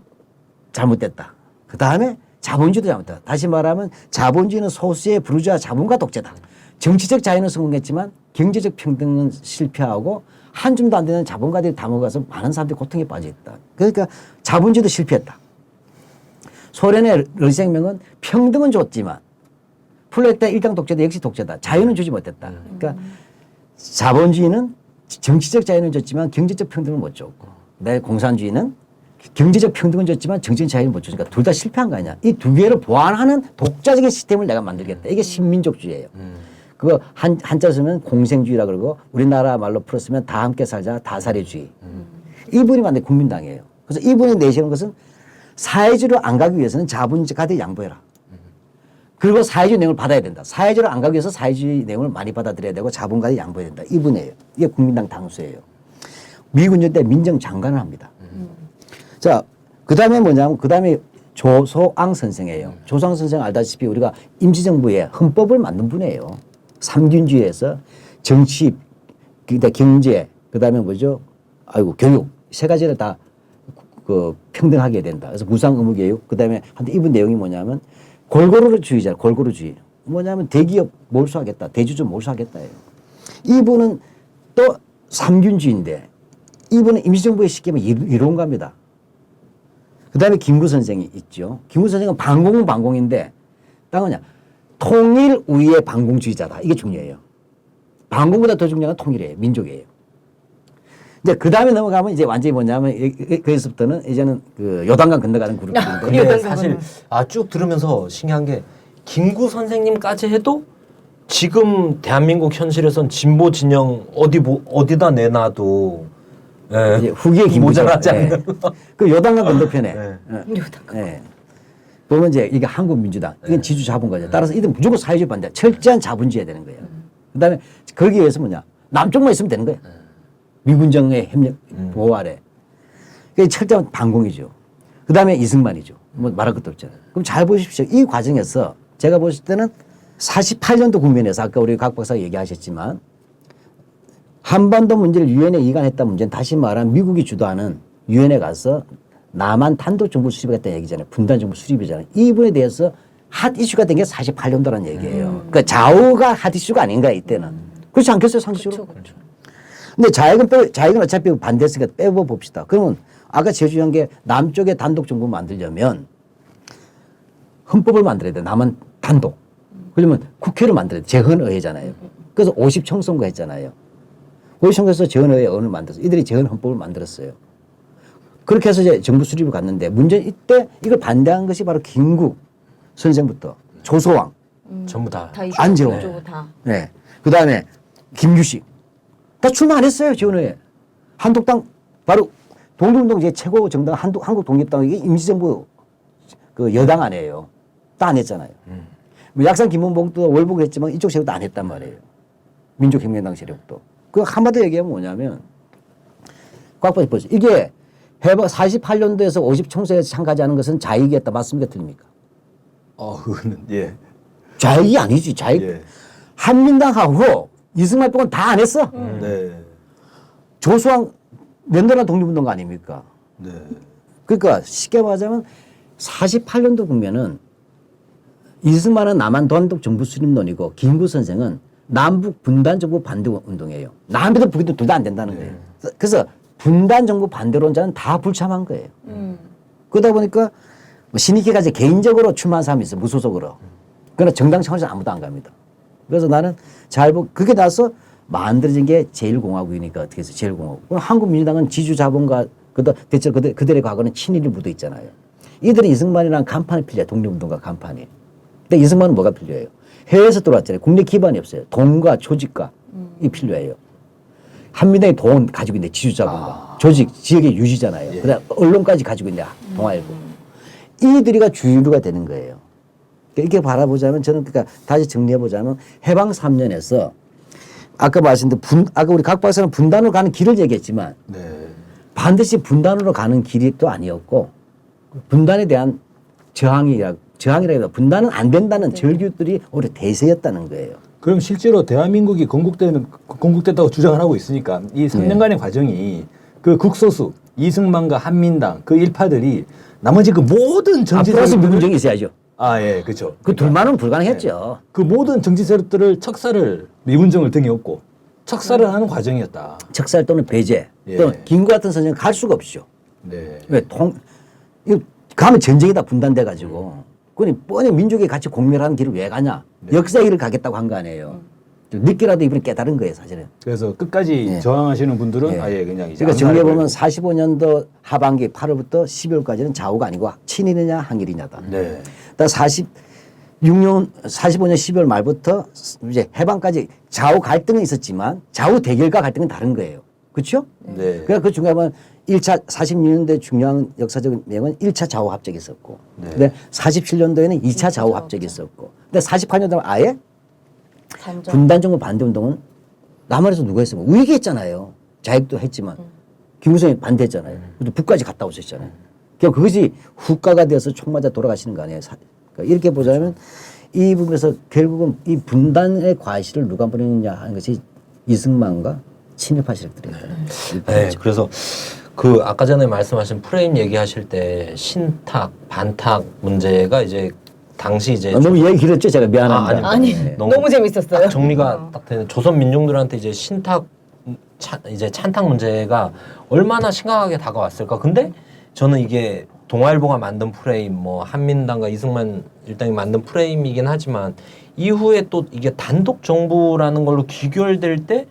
잘못됐다. 그 다음에 자본주의도 잘못됐다. 다시 말하면 자본주의는 소수의 부르주아 자본가 독재다. 정치적 자유는 성공했지만 경제적 평등은 실패하고 한 줌도 안 되는 자본가들이 감옥가서 많은 사람들이 고통에 빠져 있다. 그러니까 자본주의도 실패했다. 소련의 러시아혁명은 평등은 줬지만 플레타 일당 독재도 역시 독재다. 자유는 주지 못했다. 그러니까 자본주의는 정치적 자유는 줬지만 경제적 평등은 못 줬고 내 공산주의는 경제적 평등은 줬지만 정치적 자유는 못 주니까 둘 다 실패한 거 아니야. 이 두 개를 보완하는 독자적인 시스템을 내가 만들겠다. 이게 신민족주의예요. 그거 한자 쓰면 공생주의라 그러고 우리나라 말로 풀었으면 다 함께 살자 다사례주의. 이분이 만든 국민당이에요. 그래서 이분이 내세우는 것은 사회주의로 안 가기 위해서는 자본주의까지 양보해라. 그리고 사회주의 내용을 받아야 된다. 사회주의로 안 가기 위해서 사회주의 내용을 많이 받아들여야 되고 자본까지 양보해야 된다. 이분이에요. 이게 국민당 당수예요. 미군전 때 민정장관을 합니다. 자, 그 다음에 뭐냐면 그 다음에 조소앙 선생이에요. 조소앙 선생 알다시피 우리가 임시정부에 헌법을 만든 분이에요. 삼균주의에서 정치, 경제, 그 다음에 뭐죠? 아이고, 교육. 세 가지를 다 그 평등하게 된다. 그래서 무상 의무 교육. 그 다음에 한데 이분 내용이 뭐냐면 골고루주의잖아요. 골고루주의. 뭐냐면 대기업 몰수하겠다. 대주주 몰수하겠다예요. 이분은 또 삼균주의인데 이분은 임시정부에 쉽게 말하면 이론가입니다. 그 다음에 김구 선생이 있죠. 김구 선생은 반공은 반공인데 딱 뭐냐. 통일 우위의 반공주의자다. 이게 중요해요. 반공보다 더 중요한 건 통일이에요. 민족이에요. 이제 그 다음에 넘어가면 이제 완전히 뭐냐면 거기서부터는 이제는 그 요단강 건너가는 그룹인데. 근데 사실 쭉 들으면서 신기한 게 김구 선생님까지 해도 지금 대한민국 현실에선 진보 진영 어디다 내놔도 이제 후기의 김구죠. 모자라지 않는. 그 요단강 건너편에. 요단강. 예. 보면 이제 이게 한국민주당. 이건 지주 자본가죠. 따라서 이들 무조건 사회주의 반대. 철저한 자본주의야 되는 거예요. 그 다음에 거기에 의해서 뭐냐. 남쪽만 있으면 되는 거예요. 미군정의 협력 보호 아래. 그게 철저한 반공이죠. 그 다음에 이승만이죠. 뭐 말할 것도 없잖아요. 그럼 잘 보십시오. 이 과정에서 제가 보실 때는 48년도 국면에서 아까 우리 각 박사가 얘기하셨지만 한반도 문제를 유엔에 이관했다 문제는 다시 말하면 미국이 주도하는 유엔에 가서 남한 단독 정부 수립하겠다는 얘기잖아요. 분단 정부 수립이잖아요. 이 부분에 대해서 핫 이슈가 된 게 48년도라는 얘기예요. 그러니까 좌우가 핫 이슈가 아닌가 이때는. 그렇지 않겠어요 상식적으로? 그렇죠. 근데 자익은 어차피 반대했으니까 빼고 봅시다. 그러면 아까 제일 중요한 게 남쪽에 단독 정부 만들려면 헌법을 만들어야 돼. 남한 단독. 그러면 국회를 만들어야 돼. 재헌의회잖아요. 그래서 50청선거 했잖아요. 50청선거에서 재헌의회 의원을 만들었어요. 이들이 재헌헌법을 만들었어요. 그렇게 해서 이제 정부 수립을 갔는데 문제는 이때 이걸 반대한 것이 바로 김구 선생부터 조소왕 전부 다. 안재홍. 네. 그 다음에 김규식. 다 출마 안 했어요, 재헌의회. 한독당, 바로 독립운동 제 최고 정당 한국 독립당 이게 임시정부 그 여당 아니에요. 다 안 했잖아요. 뭐 약산 김문봉도 월북을 했지만 이쪽 세력도 안 했단 말이에요. 민족혁명당 세력도. 그 한마디로 얘기하면 뭐냐면, 꽉 보세요. 이게 해방 48년도에서 50총선에 참가하는 것은 좌익이었다. 맞습니까? 틀립니까? 그거는 예. 좌익이 아니지. 좌익. 예. 한민당하고 이승만 빼고는 다 안 했어. 네. 조수왕 연달아 독립운동가 아닙니까? 네. 그러니까 쉽게 말하자면 48년도 국면은 이승만은 남한 단독 정부 수립론이고 김구 선생은 남북 분단 정부 반대 운동이에요. 남에도 북에도 둘 다 안 된다는 거예요. 그래서 분단 정부 반대론자는 다 불참한 거예요. 그러다 보니까 뭐 신익희까지 개인적으로 출마한 사람이 있어요. 무소속으로. 그러나 정당 차원에서 아무도 안 갑니다. 그래서 나는 그게 나서 만들어진 게 제1공화국이니까 어떻게 해서 제1공화국. 한국민주당은 지주자본가 대체로 그들의 과거는 친일이 묻어 있잖아요. 이들은 이승만이랑 간판이 필요해요. 독립운동가 간판이. 근데 이승만은 뭐가 필요해요? 해외에서 들어왔잖아요. 국내 기반이 없어요. 돈과 조직과 이 필요해요. 한민당이 돈 가지고 있는데 지주자본가 조직, 지역의 유지잖아요. 그다음 언론까지 가지고 있는데 동아일보. 이들이가 주류가 되는 거예요. 이렇게 바라보자면 저는 그러니까 다시 정리해보자면 해방 3년에서 아까 말씀드린 아까 우리 각 박사는 분단으로 가는 길을 얘기했지만 반드시 분단으로 가는 길이 또 아니었고 분단에 대한 저항이라기보다 분단은 안 된다는 절규들이 오히려 대세였다는 거예요. 그럼 실제로 대한민국이 건국됐다고 주장을 하고 있으니까 이 3년간의 과정이 그 극소수 이승만과 한민당 그 일파들이 나머지 그 모든 정치 플러스 세력들을 미군정이 있어야죠. 예, 그렇죠. 그 둘만은 불가능했죠. 그 모든 정치 세력들을 척살을 미군정을 등에 업고 척살을 하는 과정이었다. 척살 또는 배제 예. 또는 김구 같은 선생은 갈 수가 없죠. 네. 왜 이거 가면 전쟁이다 분단돼 가지고. 그니 뻔히 민족이 같이 공멸하는 길을 왜 가냐? 역사의 길을 가겠다고 한 거 아니에요. 좀 늦게라도 이번에 깨달은 거예요, 사실은. 그래서 끝까지 예. 저항하시는 분들은 예. 아예 그냥 이제 그러니까 정리해 보면 안달을 45년도 하반기 8월부터 12월까지는 좌우가 아니고 친일이냐 항일이냐다. 네. 45년 12월 말부터 이제 해방까지 좌우 갈등은 있었지만 좌우 대결과 갈등은 다른 거예요. 그렇죠? 네. 그러니까 그 중간에 보면 1차 46년도에 중요한 역사적인 내용은 1차 좌우 합작이 있었고 근데 47년도에는 2차 좌우 합작이 있었고 근데 48년도는 아예 단전. 분단 정부 반대 운동은 남한에서 누가 했어요? 우익이 했잖아요. 자익도 했지만 김무성이 반대했잖아요. 그리고 북까지 갔다 오셨잖아요. 그러니까 그것이 후가가 되어서 총 맞아 돌아가시는 거 아니에요. 그러니까 이렇게 보자면 이 부분에서 결국은 이 분단의 과실을 누가 벌이느냐 하는 것이 이승만과 친일파 세력들이다. 네, 그래서 그 아까 전에 말씀하신 프레임 얘기하실 때 신탁, 반탁 문제가 이제 당시 이제 너무 얘기 길었죠, 제가 미안합니다. 아니 네. 너무 재밌었어요. 딱 정리가 딱 되는 조선 민중들한테 이제 신탁 이제 찬탁 문제가 얼마나 심각하게 다가왔을까. 근데 저는 이게 동아일보가 만든 프레임, 뭐 한민당과 이승만 일당이 만든 프레임이긴 하지만 이후에 또 이게 단독 정부라는 걸로 귀결될 때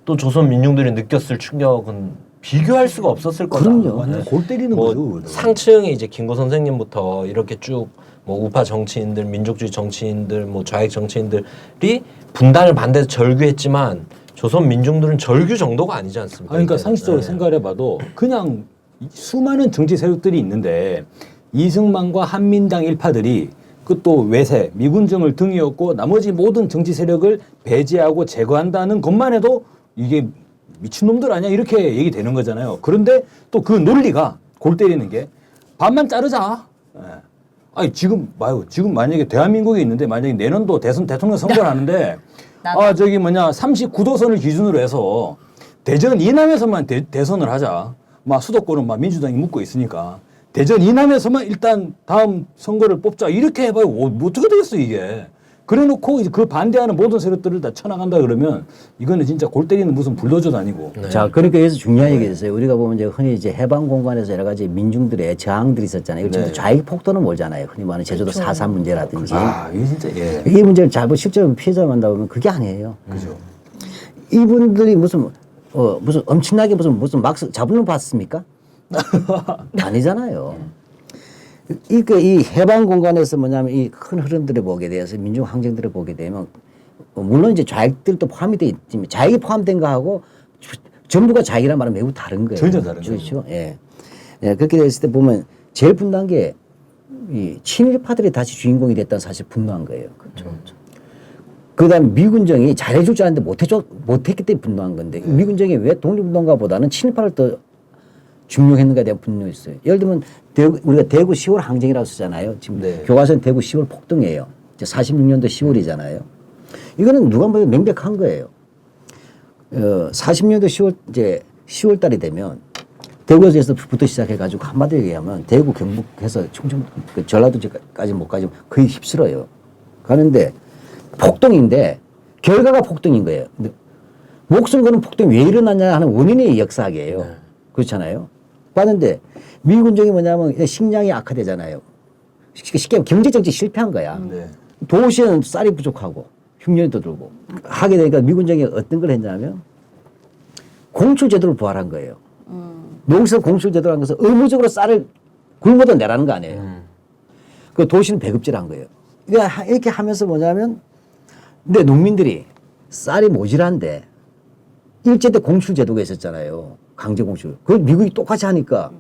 또 조선 민중들이 느꼈을 충격은 비교할 수가 없었을 거다. 그럼요. 완전 골 때리는 뭐 거죠. 상층에 이제 김구 선생님부터 이렇게 쭉 뭐 우파 정치인들, 민족주의 정치인들, 뭐 좌익 정치인들이 분단을 반대해서 절규했지만 조선 민중들은 절규 정도가 아니지 않습니까? 그러니까 이게. 상식적으로 네. 생각해봐도 그냥 수많은 정치 세력들이 있는데 이승만과 한민당 일파들이 그 또 외세, 미군정을 등에 업고 나머지 모든 정치 세력을 배제하고 제거한다는 것만 해도 이게 미친놈들 아니야? 이렇게 얘기되는 거잖아요. 그런데 또 그 논리가 골 때리는 게 반만 자르자. 예. 아니 지금 만약에 대한민국에 있는데 만약에 내년도 대통령 선거를 하는데 저기 39도선을 기준으로 해서 대전 이남에서만 대선을 하자. 막 수도권은 막 민주당이 묻고 있으니까 대전 이남에서만 일단 다음 선거를 뽑자. 이렇게 해봐요. 뭐 어떻게 되겠어 이게. 그래놓고 이제 그 반대하는 모든 세력들을 다 쳐나간다 그러면 이거는 진짜 골 때리는 무슨 불도저도 아니고. 네. 자, 그러니까 여기서 중요한 얘기가 있어요. 우리가 보면 이제 흔히 이제 해방 공간에서 여러 가지 민중들의 저항들이 있었잖아요. 이거 지금 좌익 폭도는 몰잖아요. 흔히 말하는 제주도 4.3 문제라든지. 이게 진짜 예. 이 문제를 잘못 실제로 피해자 만나보면 그게 아니에요. 그죠. 이분들이 무슨 엄청나게 무슨 막 잡으면 봤습니까? 아니잖아요. 이 해방 공간에서 뭐냐면 이 큰 흐름들을 보게 돼서 민중 항쟁들을 보게 되면 물론 이제 좌익들도 포함이 돼 있지만 좌익이 포함된 거하고 전부가 좌익이란 말은 매우 다른 거예요. 전혀 다른 그렇죠. 예. 예. 그렇게 됐을 때 보면 제일 분노한 게 이 친일파들이 다시 주인공이 됐다는 사실 분노한 거예요. 그렇죠. 그다음 미군정이 잘해줄 줄 알았는데 못했기 때문에 분노한 건데 미군정이 왜 독립운동가보다는 친일파를 더 중용했는가에 대한 분노가 있어요. 예를 들면 우리가 대구 10월 항쟁이라고 쓰잖아요. 지금 교과서는 대구 10월 폭동이에요. 이제 46년도 10월이잖아요. 이거는 누가 보면 명백한 거예요. 40년도 10월 달이 되면 대구에서부터 시작해가지고 한마디로 얘기하면 대구 경북해서 충청 전라도까지 못 가지고 거의 휩쓸어요. 가는데 폭동인데 결과가 폭동인 거예요. 근데 목숨 거는 폭동이 왜 일어났냐 하는 원인이 역사학이에요. 그렇잖아요. 봤는데 미군정이 뭐냐면 식량이 악화되잖아요. 쉽게 말하면 경제정치 실패한 거야. 네. 도시에는 쌀이 부족하고 흉년이 떠들고 하게 되니까 미군정이 어떤 걸 했냐면 공출제도를 부활한 거예요. 농사 공출제도를 한 것은 의무적으로 쌀을 굶어도 내라는 거 아니에요. 그 도시는 배급제를 한 거예요. 그러니까 이렇게 하면서 뭐냐면 근데 농민들이 쌀이 모자란데 일제 때 공출제도가 있었잖아요. 강제 공출. 그걸 미국이 똑같이 하니까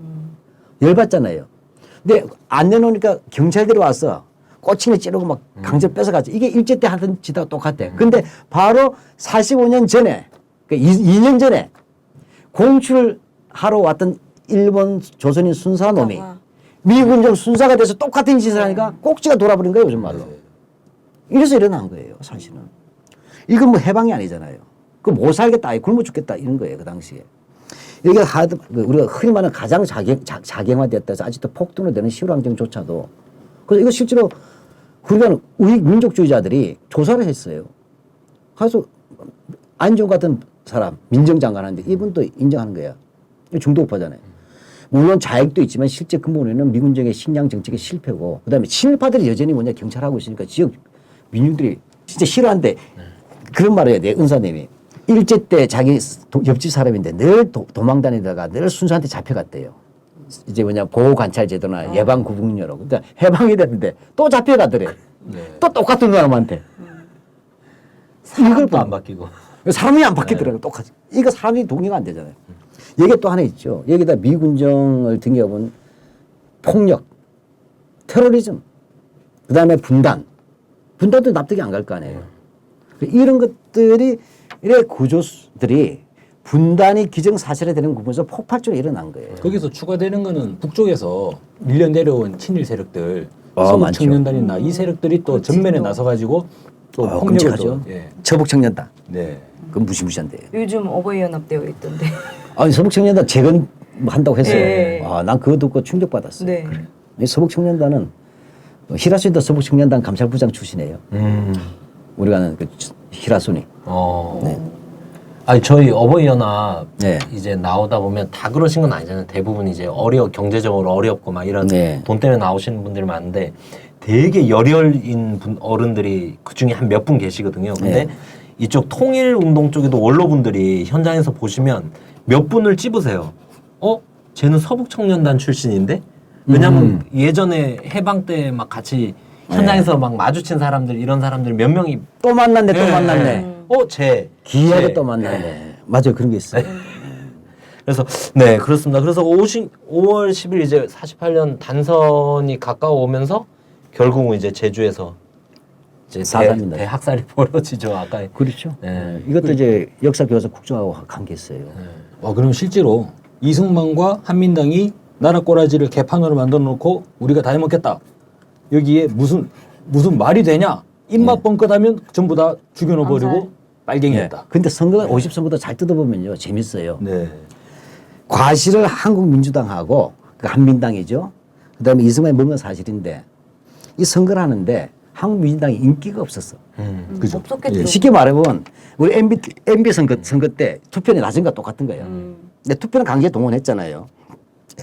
열받잖아요. 근데 안 내놓으니까 경찰들이 와서 꼬치를 찌르고 막 강제로 뺏어가죠. 이게 일제 때 하던 짓하고 똑같아. 근데 바로 45년 전에, 그러니까 2년 전에 공출하러 왔던 일본 조선인 순사놈이 미군정 순사가 돼서 똑같은 짓을 하니까 꼭지가 돌아버린 거예요, 요즘 말로. 이래서 일어난 거예요, 사실은. 이건 뭐 해방이 아니잖아요. 그 못 살겠다, 굶어 죽겠다 이런 거예요, 그 당시에. 이게 우리가 흔히 말하는 가장 자경화됐다 해서 아직도 폭동으로 되는 시울항쟁조차도. 그래서 이거 실제로 우리가 우리 민족주의자들이 조사를 했어요. 그래서 안종 같은 사람, 민정장관한테 이분도 인정하는 거야. 중도우파잖아요. 물론 자익도 있지만 실제 근본에는 미군정의 식량 정책의 실패고 그다음에 친일파들이 여전히 뭐냐 경찰하고 있으니까 지역 민중들이 진짜 싫어한데 그런 말을 해야 돼. 은사님이. 일제 때 자기 옆집 사람인데 늘 도망다니다가 늘 순사한테 잡혀갔대요. 이제 뭐냐 보호관찰제도나 예방구국료로. 그러니까 해방이 됐는데 또 잡혀가더래. 또 똑같은 사람한테. 사람도 안 바뀌고. 사람이 안 바뀌더라고요. 똑같이. 이거 사람이 동의가 안 되잖아요. 여기 또 하나 있죠. 여기다 미군정을 등겨본 폭력, 테러리즘, 그 다음에 분단. 분단도 납득이 안 갈 거 아니에요. 이런 것들이, 이런 구조들이 분단이 기정사실화 되는 부분에서 폭발적으로 일어난 거예요. 거기서 추가되는 거는 북쪽에서 밀려 내려온 친일 세력들, 많죠. 서북청년단이나 이 세력들이 또 전면에 나서가지고 또 폭력을 끔찍하죠. 또, 예. 서북청년단. 네. 그건 무시무시한데. 요즘 어버이연합 되어 있던데. 아니, 서북청년단 재건 한다고 했어요. 네. 아, 난 그거 듣고 충격받았어요. 네. 이 서북청년단은 히라순이도 서북청년단 감찰부장 출신이에요. 우리가 아는 그 히라순이. 네. 아니 저희 어버이연합 네. 이제 나오다 보면 다 그러신 건 아니잖아요. 대부분 이제 경제적으로 어렵고 막 이런 네. 돈 때문에 나오시는 분들이 많은데 되게 열혈인 어른들이 그 중에 한 몇 분 계시거든요. 근데 네. 이쪽 통일운동 쪽에도 원로분들이 현장에서 보시면 몇 분을 찝으세요. 쟤는 서북청년단 출신인데? 왜냐면 예전에 해방 때 막 같이 현장에서 막 마주친 사람들 이런 사람들 몇 명이 또 만났네, 또 네. 만났네. 쟤 기회가 쟤. 또 만났네. 맞아요. 그런 게 있어요. 그래서 네 그렇습니다. 그래서 5월 10일 이제 48년 단선이 가까워오면서 결국은 이제 제주에서 이제 사단입니다. 대학살이 벌어지죠. 아까 그렇죠. 네. 이것도 이제 역사 교과서 국정하고 관계있어요. 그럼 실제로 이승만과 한민당이 나라 꼬라지를 개판으로 만들어 놓고 우리가 다 해먹겠다. 여기에 무슨 말이 되냐? 입맛 뻥끗하면 전부 다 죽여놓아버리고 빨갱이했다. 근데 선거 50선거도 잘 뜯어보면요. 재밌어요. 네. 과실을 한국민주당하고 그 한민당이죠. 그다음에 이승만이 먹은 건 사실인데 이 선거를 하는데 한국민주당이 인기가 없었어. 그죠. 없었겠죠. 쉽게 말하면 우리 MB 선거 때 투표는 낮은가 똑같은 거예요. 근데 투표는 강제 동원했잖아요.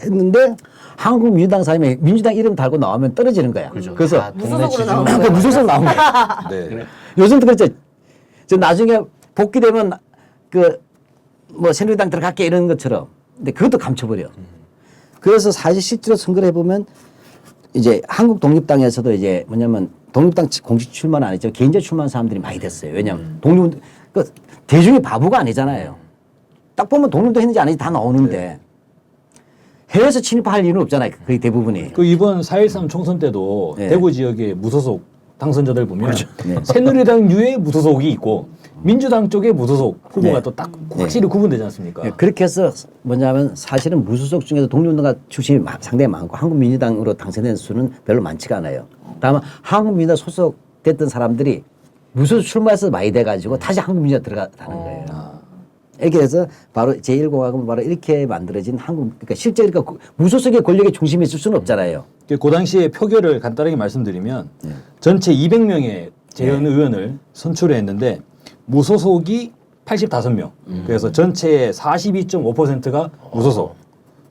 했는데 한국민주당 사람이 민주당 이름 달고 나오면 떨어지는 거야. 그래서 무소속으로 나온 그러니까 무소속 나온 거야. 네. 요즘도 그렇죠. 저 나중에 복귀되면 그 뭐 새누리당 들어갈게 이런 것처럼. 근데 그것도 감춰버려. 그래서 사실 실제로 선거를 해보면 이제 한국 독립당에서도 이제 뭐냐면 독립당 공식 출마는 아니죠. 개인적 출마한 사람들이 많이 됐어요. 왜냐면 독립 그 대중이 바보가 아니잖아요. 딱 보면 독립도 했는지 안 했는지 다 나오는데 해외에서 친일파할 이유는 없잖아요. 거의 대부분이. 그 이번 4.13 총선 때도 네. 대구 지역의 무소속 당선자들 보면 네. 새누리당 유의 무소속이 있고 민주당 쪽의 무소속 후보가 네. 또 딱 확실히 구분되지 않습니까? 네, 그렇게 해서 뭐냐면 사실은 무소속 중에서 독립운동가 출신이 상당히 많고 한국민주당으로 당선된 수는 별로 많지가 않아요. 다만 한국민주당 소속됐던 사람들이 무소속 출마해서 많이 돼가지고 다시 한국민주당 들어가는 거예요. 이렇게 해서 바로 제1공화국은 바로 이렇게 만들어진 그러니까 실제 그러니까 무소속의 권력의 중심에 있을 수는 없잖아요. 그 당시에 표결을 간단하게 말씀드리면 전체 200명의 재연 의원을 선출했는데 무소속이 85명. 그래서 전체의 42.5%가 무소속.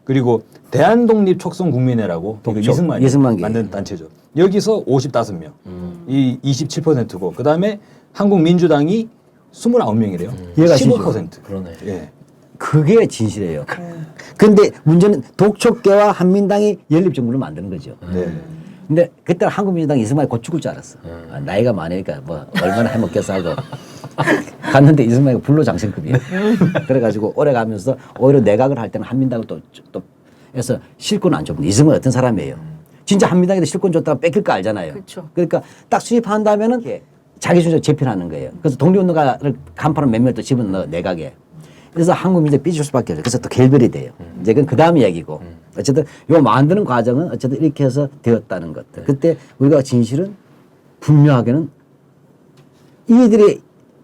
그리고 대한독립촉성국민회라고 이승만이 만든 단체죠. 여기서 55명. 이 27%고 그다음에 한국민주당이 29명이래요. 얘가 15%. 그러네. 예. 그게 진실이에요. 근데 문제는 독촉계와 한민당이 연립정부를 만드는 거죠. 네. 근데 그때 한국민주당 이승만이 곧 죽을 줄 알았어. 아, 나이가 많으니까 뭐 얼마나 해먹겠어 하고 갔는데 이승만이 불로장생급이에요. 그래가지고 오래 가면서 오히려 내각을 할 때는 한민당을 또 해서 실권을 안 줬는데 이승만이 어떤 사람이에요. 진짜 한민당에도 실권 줬다가 뺏길 거 알잖아요. 그쵸. 그러니까 딱 수입한다면은 자기 순서 재편하는 거예요. 그래서 독립운동가를 간판을 몇몇 또 집어넣어 내각에. 그래서 한국민주당이 삐질 수밖에 없어요. 그래서 또 결별이 돼요. 이제 그건 그 다음 이야기고. 어쨌든 요 만드는 과정은 어쨌든 이렇게 해서 되었다는 것들. 그때 우리가 진실은 분명하게는 이들의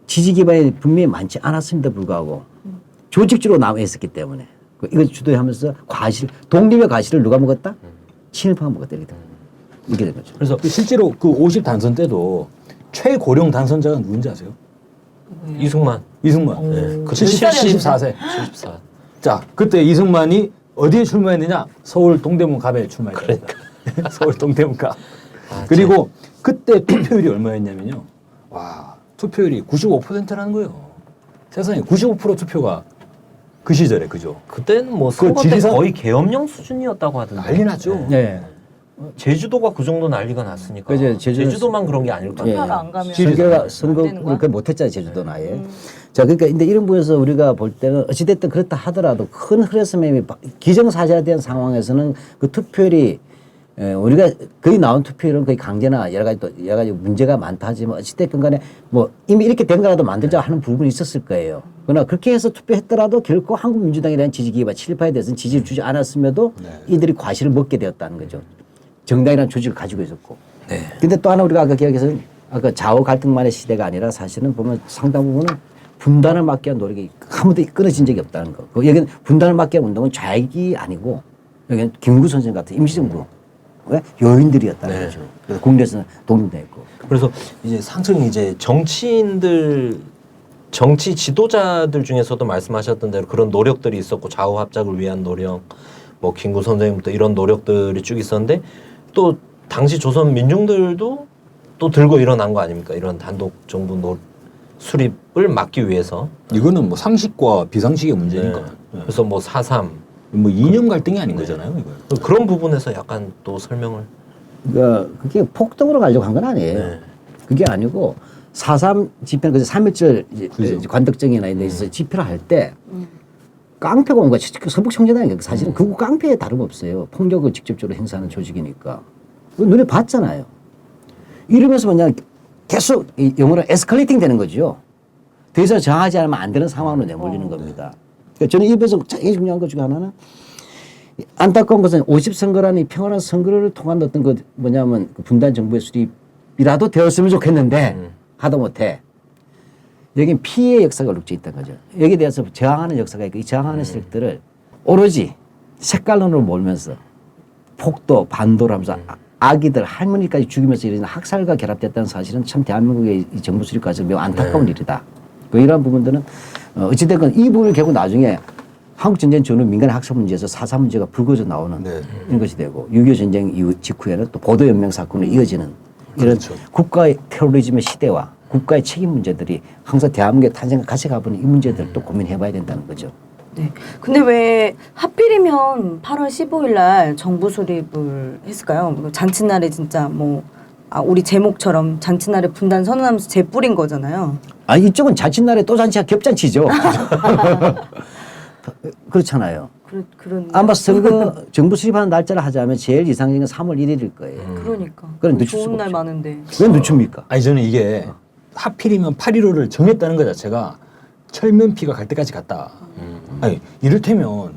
지지 기반이 분명히 많지 않았음에도 불구하고 조직주로 남아 있었기 때문에 이걸 주도하면서 독립의 과실을 누가 먹었다? 친일파가 먹었다. 이렇게 된 거죠. 그래서 실제로 그 50 단선 때도 최고령 단선자가 누군지 아세요? 이승만. 이승만. 네. 그 74세. 74. 자, 그때 이승만이 어디에 출마했느냐? 서울 동대문 갑에 출마했습니다. 서울 동대문 갑. 그리고 그때 투표율이 얼마였냐면요. 와, 투표율이 95%라는 거예요. 세상에 95% 투표가 그 시절에 그죠? 그때는 뭐 선거 때 지리산- 거의 계엄령 수준이었다고 하던데. 난리 났죠. 네. 제주도가 그 정도 난리가 났으니까. 그죠, 제주도만 그런 게 아닐까. 예. 투표가 안 가면 선거가 안 되는 거야? 그걸 못했잖아요, 제주도는 아예. 자, 그러니까 근데 이런 부분에서 우리가 볼 때는 어찌됐든 그렇다 하더라도 큰 흐름이 기정사실화된 상황에서는 그 투표율이 우리가 거의 나온 투표율은 거의 강제나 여러 가지 문제가 많다 하지만 어찌됐든 간에 뭐 이미 이렇게 된 거라도 만들자 하는 부분이 있었을 거예요. 그러나 그렇게 해서 투표했더라도 결코 한국민주당에 대한 지지기반 친일파에 대해서는 지지를 주지 않았음에도 이들이 과실을 먹게 되었다는 거죠. 정당이라는 조직을 가지고 있었고. 근데 또 하나 우리가 아까 기억해서 아까 좌우 갈등만의 시대가 아니라 사실은 보면 상당 부분은 분단을 막기 위한 노력이 한 번도 끊어진 적이 없다는 거. 여기는 분단을 막기 위한 운동은 좌익이 아니고 여기는 김구 선생 같은 임시정부 왜? 요인들이었다는 거죠. 그래서 국내에서는 독립됐고. 그래서 이제 상승 이제 정치인들 정치 지도자들 중에서도 말씀하셨던 대로 그런 노력들이 있었고 좌우 합작을 위한 노력, 뭐 김구 선생님부터 이런 노력들이 쭉 있었는데 또 당시 조선 민중들도 또 들고 일어난 거 아닙니까? 이런 단독 정부 수립을 막기 위해서. 이거는 뭐 상식과 비상식의 문제니까. 네. 그래서 뭐 4.3 뭐 이념 갈등이 아닌 거잖아요, 이거. 그런 부분에서 약간 또 설명을. 그러니까 그게 폭동으로 가려고 한 건 아니에요. 네. 그게 아니고 4.3 집회는 그래서 3.1절 그죠. 관덕정이나 이런 데서 집회를 할 때 깡패가 온 거야. 서북 청년단이 사실은 그거 깡패에 다름없어요. 폭력을 직접적으로 행사하는 조직이니까. 그거 눈에 봤잖아요. 이러면서 그냥 계속 이 영어로 에스컬레이팅 되는 거죠. 더 이상 저항하지 않으면 안 되는 상황으로 내몰리는 겁니다. 그러니까 저는 입에서 제일 중요한 것 중에 하나는 안타까운 것은 50선거라는 평화로운 선거를 통한 어떤 그 뭐냐면 그 분단 정부의 수립이라도 되었으면 좋겠는데 하다 못해. 여긴 피해 역사가 룩져 있다는 거죠. 여기에 대해서 저항하는 역사가 있고 이 저항하는 세력들을 오로지 색깔론으로 몰면서 폭도, 반도를 하면서 아기들, 할머니까지 죽이면서 이런 학살과 결합됐다는 사실은 참 대한민국의 이 정부 수립 과정 매우 안타까운 일이다. 이러한 부분들은 어찌됐건 이 부분을 결국 나중에 한국전쟁 전후 민간의 학살 문제에서 4.3 문제가 불거져 나오는 이런 것이 되고 6.25 전쟁 이후 직후에는 또 보도연맹 사건으로 이어지는 이런 국가의 테러리즘의 시대와 국가의 책임 문제들이 항상 대한민국의 탄생과 같이 가보는 이 문제들을 또 고민해봐야 된다는 거죠. 네. 근데 왜 하필이면 8월 15일 날 정부 수립을 했을까요? 잔칫날에 진짜 뭐 우리 제목처럼 잔칫날에 분단 선언하면서 재뿌린 거잖아요. 아 이쪽은 잔칫날에 또 잔치가 겹잔치죠. 그렇잖아요. 그런 아마 선거 정부 수립하는 날짜를 하자면 제일 이상적인 건 3월 1일일 거예요. 그러니까. 그건 늦출 좋은 수가 날 없죠. 많은데. 왜 늦춥니까? 아니 저는 이게 하필이면 8.15를 정했다는 것 자체가 철면피가 갈 때까지 갔다. 아니 이를테면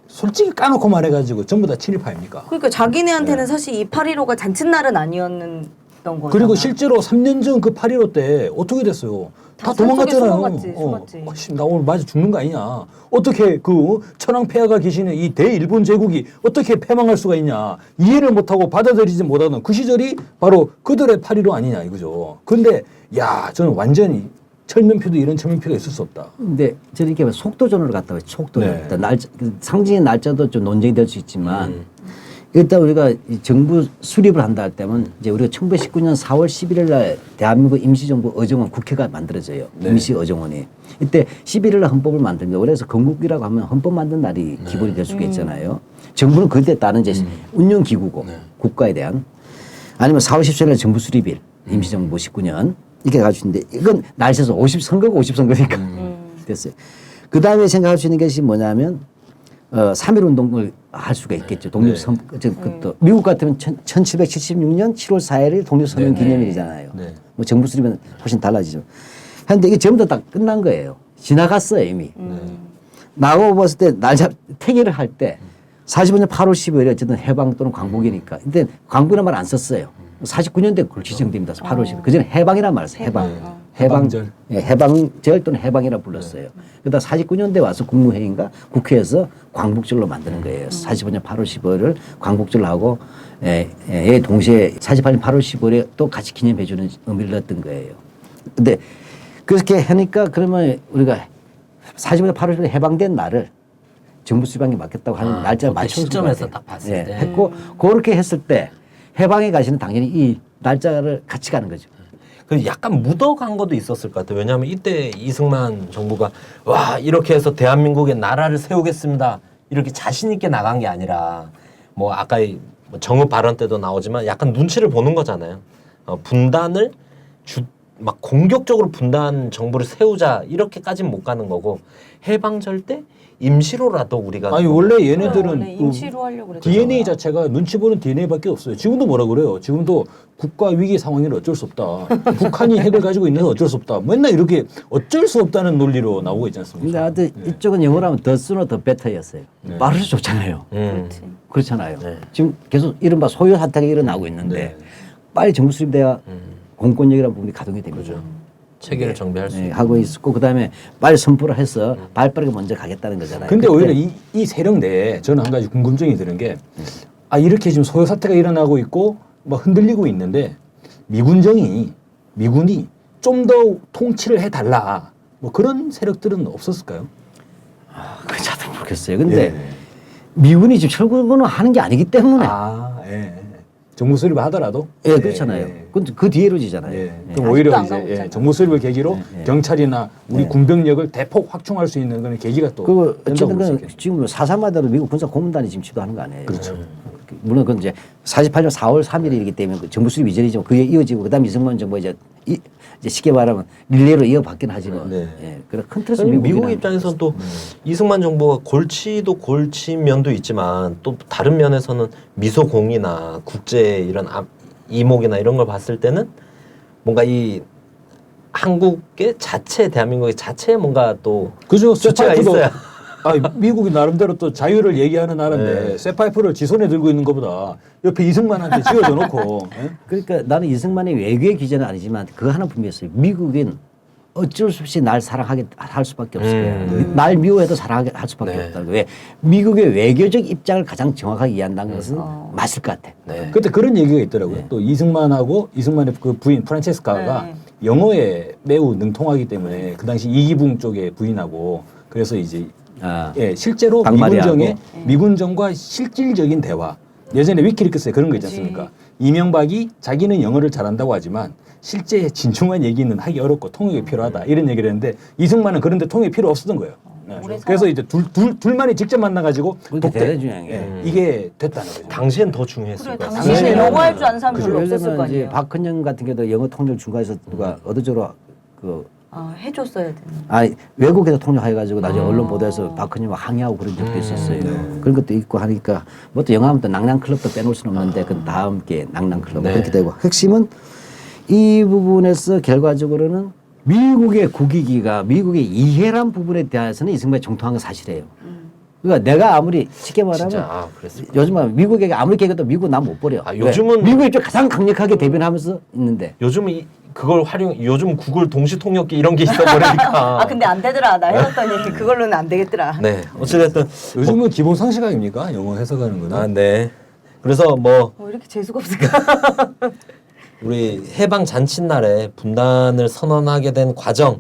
솔직히 까놓고 말해가지고 전부 다 친일파입니까? 그러니까 자기네한테는 사실 이 8.15가 잔칫날은 아니었는 거잖아요. 그리고 실제로 3년 전 그 8.15 때 어떻게 됐어요? 다 다 산속에 도망갔잖아요. 숨어갔지. 나 오늘 맞아 죽는 거 아니냐? 어떻게 그 천황폐하가 계시는 이 대일본 제국이 어떻게 패망할 수가 있냐? 이해를 못하고 받아들이지 못하는 그 시절이 바로 그들의 8.15 아니냐 이거죠. 근데 야 저는 완전히 철면피도 이런 철면피가 있을 수 없다. 근데 저는 이렇게 속도전으로 갔다 와요. 속도전. 네. 일단 날짜, 상징의 날짜도 좀 논쟁이 될 수 있지만 일단 우리가 이 정부 수립을 한다 할 때면 이제 우리가 1919년 4월 11일 날 대한민국 임시정부 의정원 국회가 만들어져요. 네. 임시의정원이. 이때 11일 날 헌법을 만듭니다. 그래서 건국이라고 하면 헌법 만든 날이 기본이 될 수가 있잖아요. 정부는 그때 따른 이제 운영기구고 국가에 대한 아니면 4월 17일 날 정부 수립일 임시정부 19년 이렇게 가지고 있는데 이건 날짜에서 50선거가 50선거니까 됐어요. 그 다음에 생각할 수 있는 것이 뭐냐면 3.1 운동을 할 수가 있겠죠. 독립선, 또 미국 같으면 1776년 7월 4일이 독립선언 기념일이잖아요. 네. 뭐 정부 수립은 훨씬 달라지죠. 그런데 이게 전부 다 끝난 거예요. 지나갔어요, 이미. 나하고 봤을 때 날짜 태기를 할 때 45년 8월 15일에 어쨌든 해방 또는 광복이니까. 근데 광복이라는 말 안 썼어요. 49년대 그걸 지정됩니다. 8월 15일. 그전에 해방이라는 말을 써요. 해방. 해방절. 예, 해방절 또는 해방이라 불렀어요. 그러다 49년대 와서 국무회의인가 국회에서 광복절로 만드는 거예요. 45년 8월 15일을 광복절로 하고 동시에 48년 8월 15일에 또 같이 기념해 주는 의미를 넣었던 거예요. 근데 그렇게 하니까 그러면 우리가 45년 8월 15일에 해방된 날을 정부 수립한 게 맞겠다고 하는 날짜를 맞춰서 시점에서 딱 봤을 때 했고 그렇게 했을 때 해방에 가시는 당연히 이 날짜를 같이 가는 거죠. 그 약간 묻어간 것도 있었을 것 같아요. 왜냐하면 이때 이승만 정부가 와 이렇게 해서 대한민국의 나라를 세우겠습니다. 이렇게 자신 있게 나간 게 아니라 뭐 아까 뭐 정읍 발언 때도 나오지만 약간 눈치를 보는 거잖아요. 분단을 막 공격적으로 분단 정부를 세우자 이렇게까지는 못 가는 거고 해방절 때 임시로라도 우리가 아니 원래 얘네들은 원래 임시로 하려고 그랬죠. DNA 자체가 눈치 보는 DNA밖에 없어요. 지금도 뭐라 그래요? 지금도 국가 위기 상황이라 어쩔 수 없다. 북한이 핵을 가지고 있는 건 어쩔 수 없다. 맨날 이렇게 어쩔 수 없다는 논리로 나오고 있지 근데 않습니까? 하여튼 이쪽은 영어로 하면 더 sooner the better였어요. 빠르서 좋잖아요. 그렇잖아요. 네. 지금 계속 이른바 소요 사태가 일어나고 있는데 네. 빨리 정부 수립돼야 공권력이라는 부분이 가동이 된 거죠. 체계를 정비할 수 네, 있는. 하고 있었고 그다음에 빨리 선포를 해서 발빠르게 먼저 가겠다는 거잖아요. 근데 그때 오히려 이 세력 내에 저는 한 가지 궁금증이 드는 게 이렇게 지금 소요 사태가 일어나고 있고 막 흔들리고 있는데 미군이 좀 더 통치를 해달라 뭐 그런 세력들은 없었을까요? 그 잘도 모르겠어요. 근데 예. 미군이 지금 철군을 하는 게 아니기 때문에 예. 정부 수립을 하더라도 예, 그렇잖아요. 그 뒤에로 지잖아요. 예. 예. 그럼 오히려 아직도 안 가고 이제 있잖아요. 정부 수립을 계기로 경찰이나 우리 군병력을 대폭 확충할 수 있는 그런 계기가 또 그 된다고 어쨌든 볼수 그 있겠죠. 지금 4.3마다로 미국 군사 고문단이 지금 지도하는 거 아니에요. 그렇죠. 물론 그건 이제 48년 4월 3일이기 때문에 그 정부 수립 이전이죠. 그게 이어지고 그다음 이승만 정부 이제 쉽게 말하면 릴레이로 이어받긴 하지만 네. 예. 그래 큰 틀에서 아니, 미국 미국이라는 입장에서는 또 이승만 정부가 골치도 골친 면도 있지만 또 다른 면에서는 미소공이나 국제 이런 이목이나 이런 걸 봤을 때는 뭔가 이 한국의 자체 대한민국의 자체에 뭔가 또 그죠. 주체가 쇠파이프도 있어야. 미국이 나름대로 또 자유를 얘기하는 나라인데 쇠파이프를 지 손에 들고 있는 것보다 옆에 이승만한테 쥐어져 놓고 예? 그러니까 나는 이승만의 외교의 기준은 아니지만 그거 하나 분명했어요. 미국은 어쩔 수 없이 날 사랑하게 할 수밖에 없을 거예요. 날 미워해도 사랑하게 할 수밖에 네. 없다. 왜 미국의 외교적 입장을 가장 정확하게 이해한다는 것은 맞을 것 같아. 네. 그때 그런 얘기가 있더라고요. 또 이승만하고 이승만의 그 부인 프란체스카가 영어에 매우 능통하기 때문에 그 당시 이기붕 쪽의 부인하고 그래서 이제 실제로 박마리하고. 미군정과 실질적인 대화. 예전에 위키리크스에 그런 거 있지 않습니까? 이명박이 자기는 영어를 잘한다고 하지만 실제 진중한 얘기는 하기 어렵고 통역이 필요하다 이런 얘기를 했는데 이승만은 그런데 통역이 필요 없었던 거예요. 네. 그래서 이제 둘만이 직접 만나가지고 그게 대단히 중요한 게. 이게 됐다는 거죠. 당시엔 더 중요했을 그래, 거예요. 당시에 당시에는 영어 할 줄 아는 사람 별로 예를 없었을 들면 거 이제 아니에요. 박헌영 같은 경우도 영어 통역 중간에서 누가 의도적으로 해줬어야 되는. 외국에서 통역해가지고 나중에 언론 보도에서 박헌영과 항의하고 그런 적도 있었어요. 그런 것도 있고 하니까 뭐 또 영화 하면 또 낭낭클럽도 빼놓을 수는 없는데 그 다음 게 낭낭클럽 그렇게 되고 핵심은 이 부분에서 결과적으로는 미국의 국익이가 미국의 이해란 부분에 대해서는 이승만이 정통한 건 사실이에요. 그러니까 내가 아무리 쉽게 말하면 진짜 그랬을 거야. 요즘은 미국에게 아무리 개겨도 미국 난 못 버려. 아, 요즘은- 왜? 미국이 좀 가장 강력하게 대변하면서 있는데. 요즘 그걸 요즘 구글 동시 통역기 이런 게 있어 버리니까. 아 근데 안 되더라. 나 해봤더니 그걸로는 안 되겠더라. 네, 어찌됐든 요즘은 기본 상식 아닙니까? 영어 해석하는 거는. 아, 네. 그래서 뭐 이렇게 재수가 없을까? 우리 해방 잔칫날에 분단을 선언하게 된 과정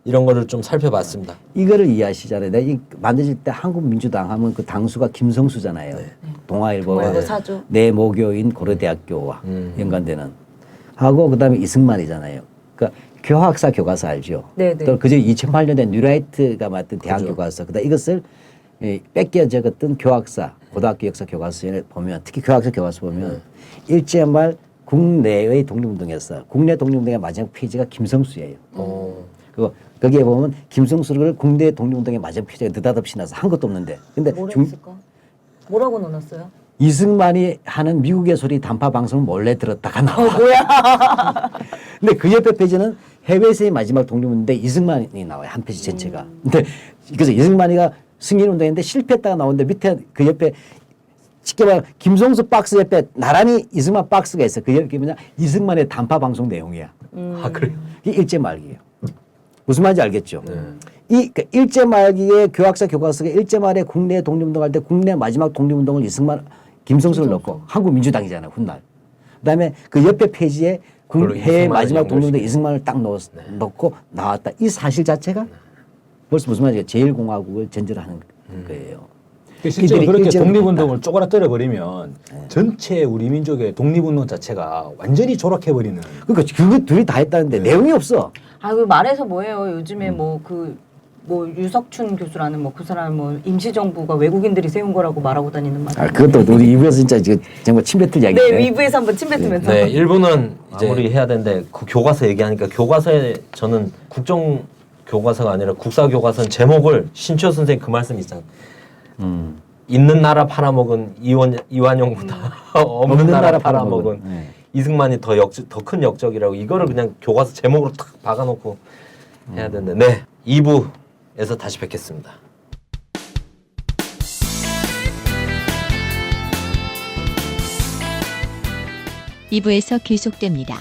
이런 거를 좀 살펴봤습니다. 이거를 이해하시잖아요. 내가 이 만들어질 때 한국민주당 하면 그 당수가 김성수잖아요. 동아일보와 동아일보 사주. 내 모교인 고려대학교와 연관되는 하고 그다음에 이승만이잖아요. 그러니까 교학사 교과서 알죠? 네네. 또 그저 2008년에 뉴라이트가 맡은 대학 교과서. 그다음 이것을 뺏겨 적었던 교학사 고등학교 역사 교과서에 보면 특히 교학사 교과서 보면 일제 말 국내의 독립운동에서 국내 독립운동의 마지막 페이지가 김성수예요. 그리고 거기에 보면 김성수를 국내 독립운동의 마지막 페이지가 느닷없이 나서 한 것도 없는데 근데 뭐라 했을까? 뭐라고 넣어놨어요? 이승만이 하는 미국의 소리 단파 방송을 몰래 들었다가 나와. 뭐야? 근데 그 옆에 페이지는 해외에서의 마지막 독립운동인데 이승만이 나와요. 한 페이지 전체가. 근데 그래서 이승만이가 승인운동했는데 실패했다가 나오는데 밑에 그 옆에 쉽게 말하면 김성수 박스 옆에 나란히 이승만 박스가 있어. 그 옆에 뭐냐 이승만의 단파 방송 내용이야. 아, 그래. 이게 일제 말기예요. 무슨 말인지 알겠죠? 이 그러니까 일제 말기의 교학사 교과서가 일제 말에 국내 독립운동할 때 국내 마지막 독립운동을 김성수를 넣고 한국민주당이잖아요. 훗날. 그다음에 그 옆에 페이지에 그걸로 해외 이승만을 마지막 독립운동 연결시키고. 이승만을 딱 넣고 나왔다. 이 사실 자체가 벌써 무슨 말이에요? 제1공화국을 전제하는 거예요. 실제로 이들이 그렇게 일제로 독립운동을 쪼그라뜨려 버리면 전체 우리 민족의 독립운동 자체가 완전히 조락해 버리는. 그러니까 그거 둘이 다 했다는데 내용이 없어. 아, 그 말해서 뭐예요? 요즘에 뭐 유석춘 교수라는 뭐 그 사람 뭐 임시정부가 외국인들이 세운 거라고 말하고 다니는 말. 아, 그것도 우리 이부에서 진짜 지금 정말 침뱉을 이야기인데. 네, 위브에서 한번 침 뱉으면서. 네, 일부는 이제 마무리 해야 되는데 그 교과서 얘기하니까 교과서에 저는 국정 교과서가 아니라 국사 교과서는 제목을 신추 선생님 그 말씀 있잖아요. 있는 나라 팔아먹은 이완용보다 없는 나라 팔아먹은 네. 이승만이 더 큰 역적이라고 이거를 그냥 교과서 제목으로 탁 박아놓고 해야 되는데 네 2부에서 다시 뵙겠습니다. 2부에서 계속됩니다.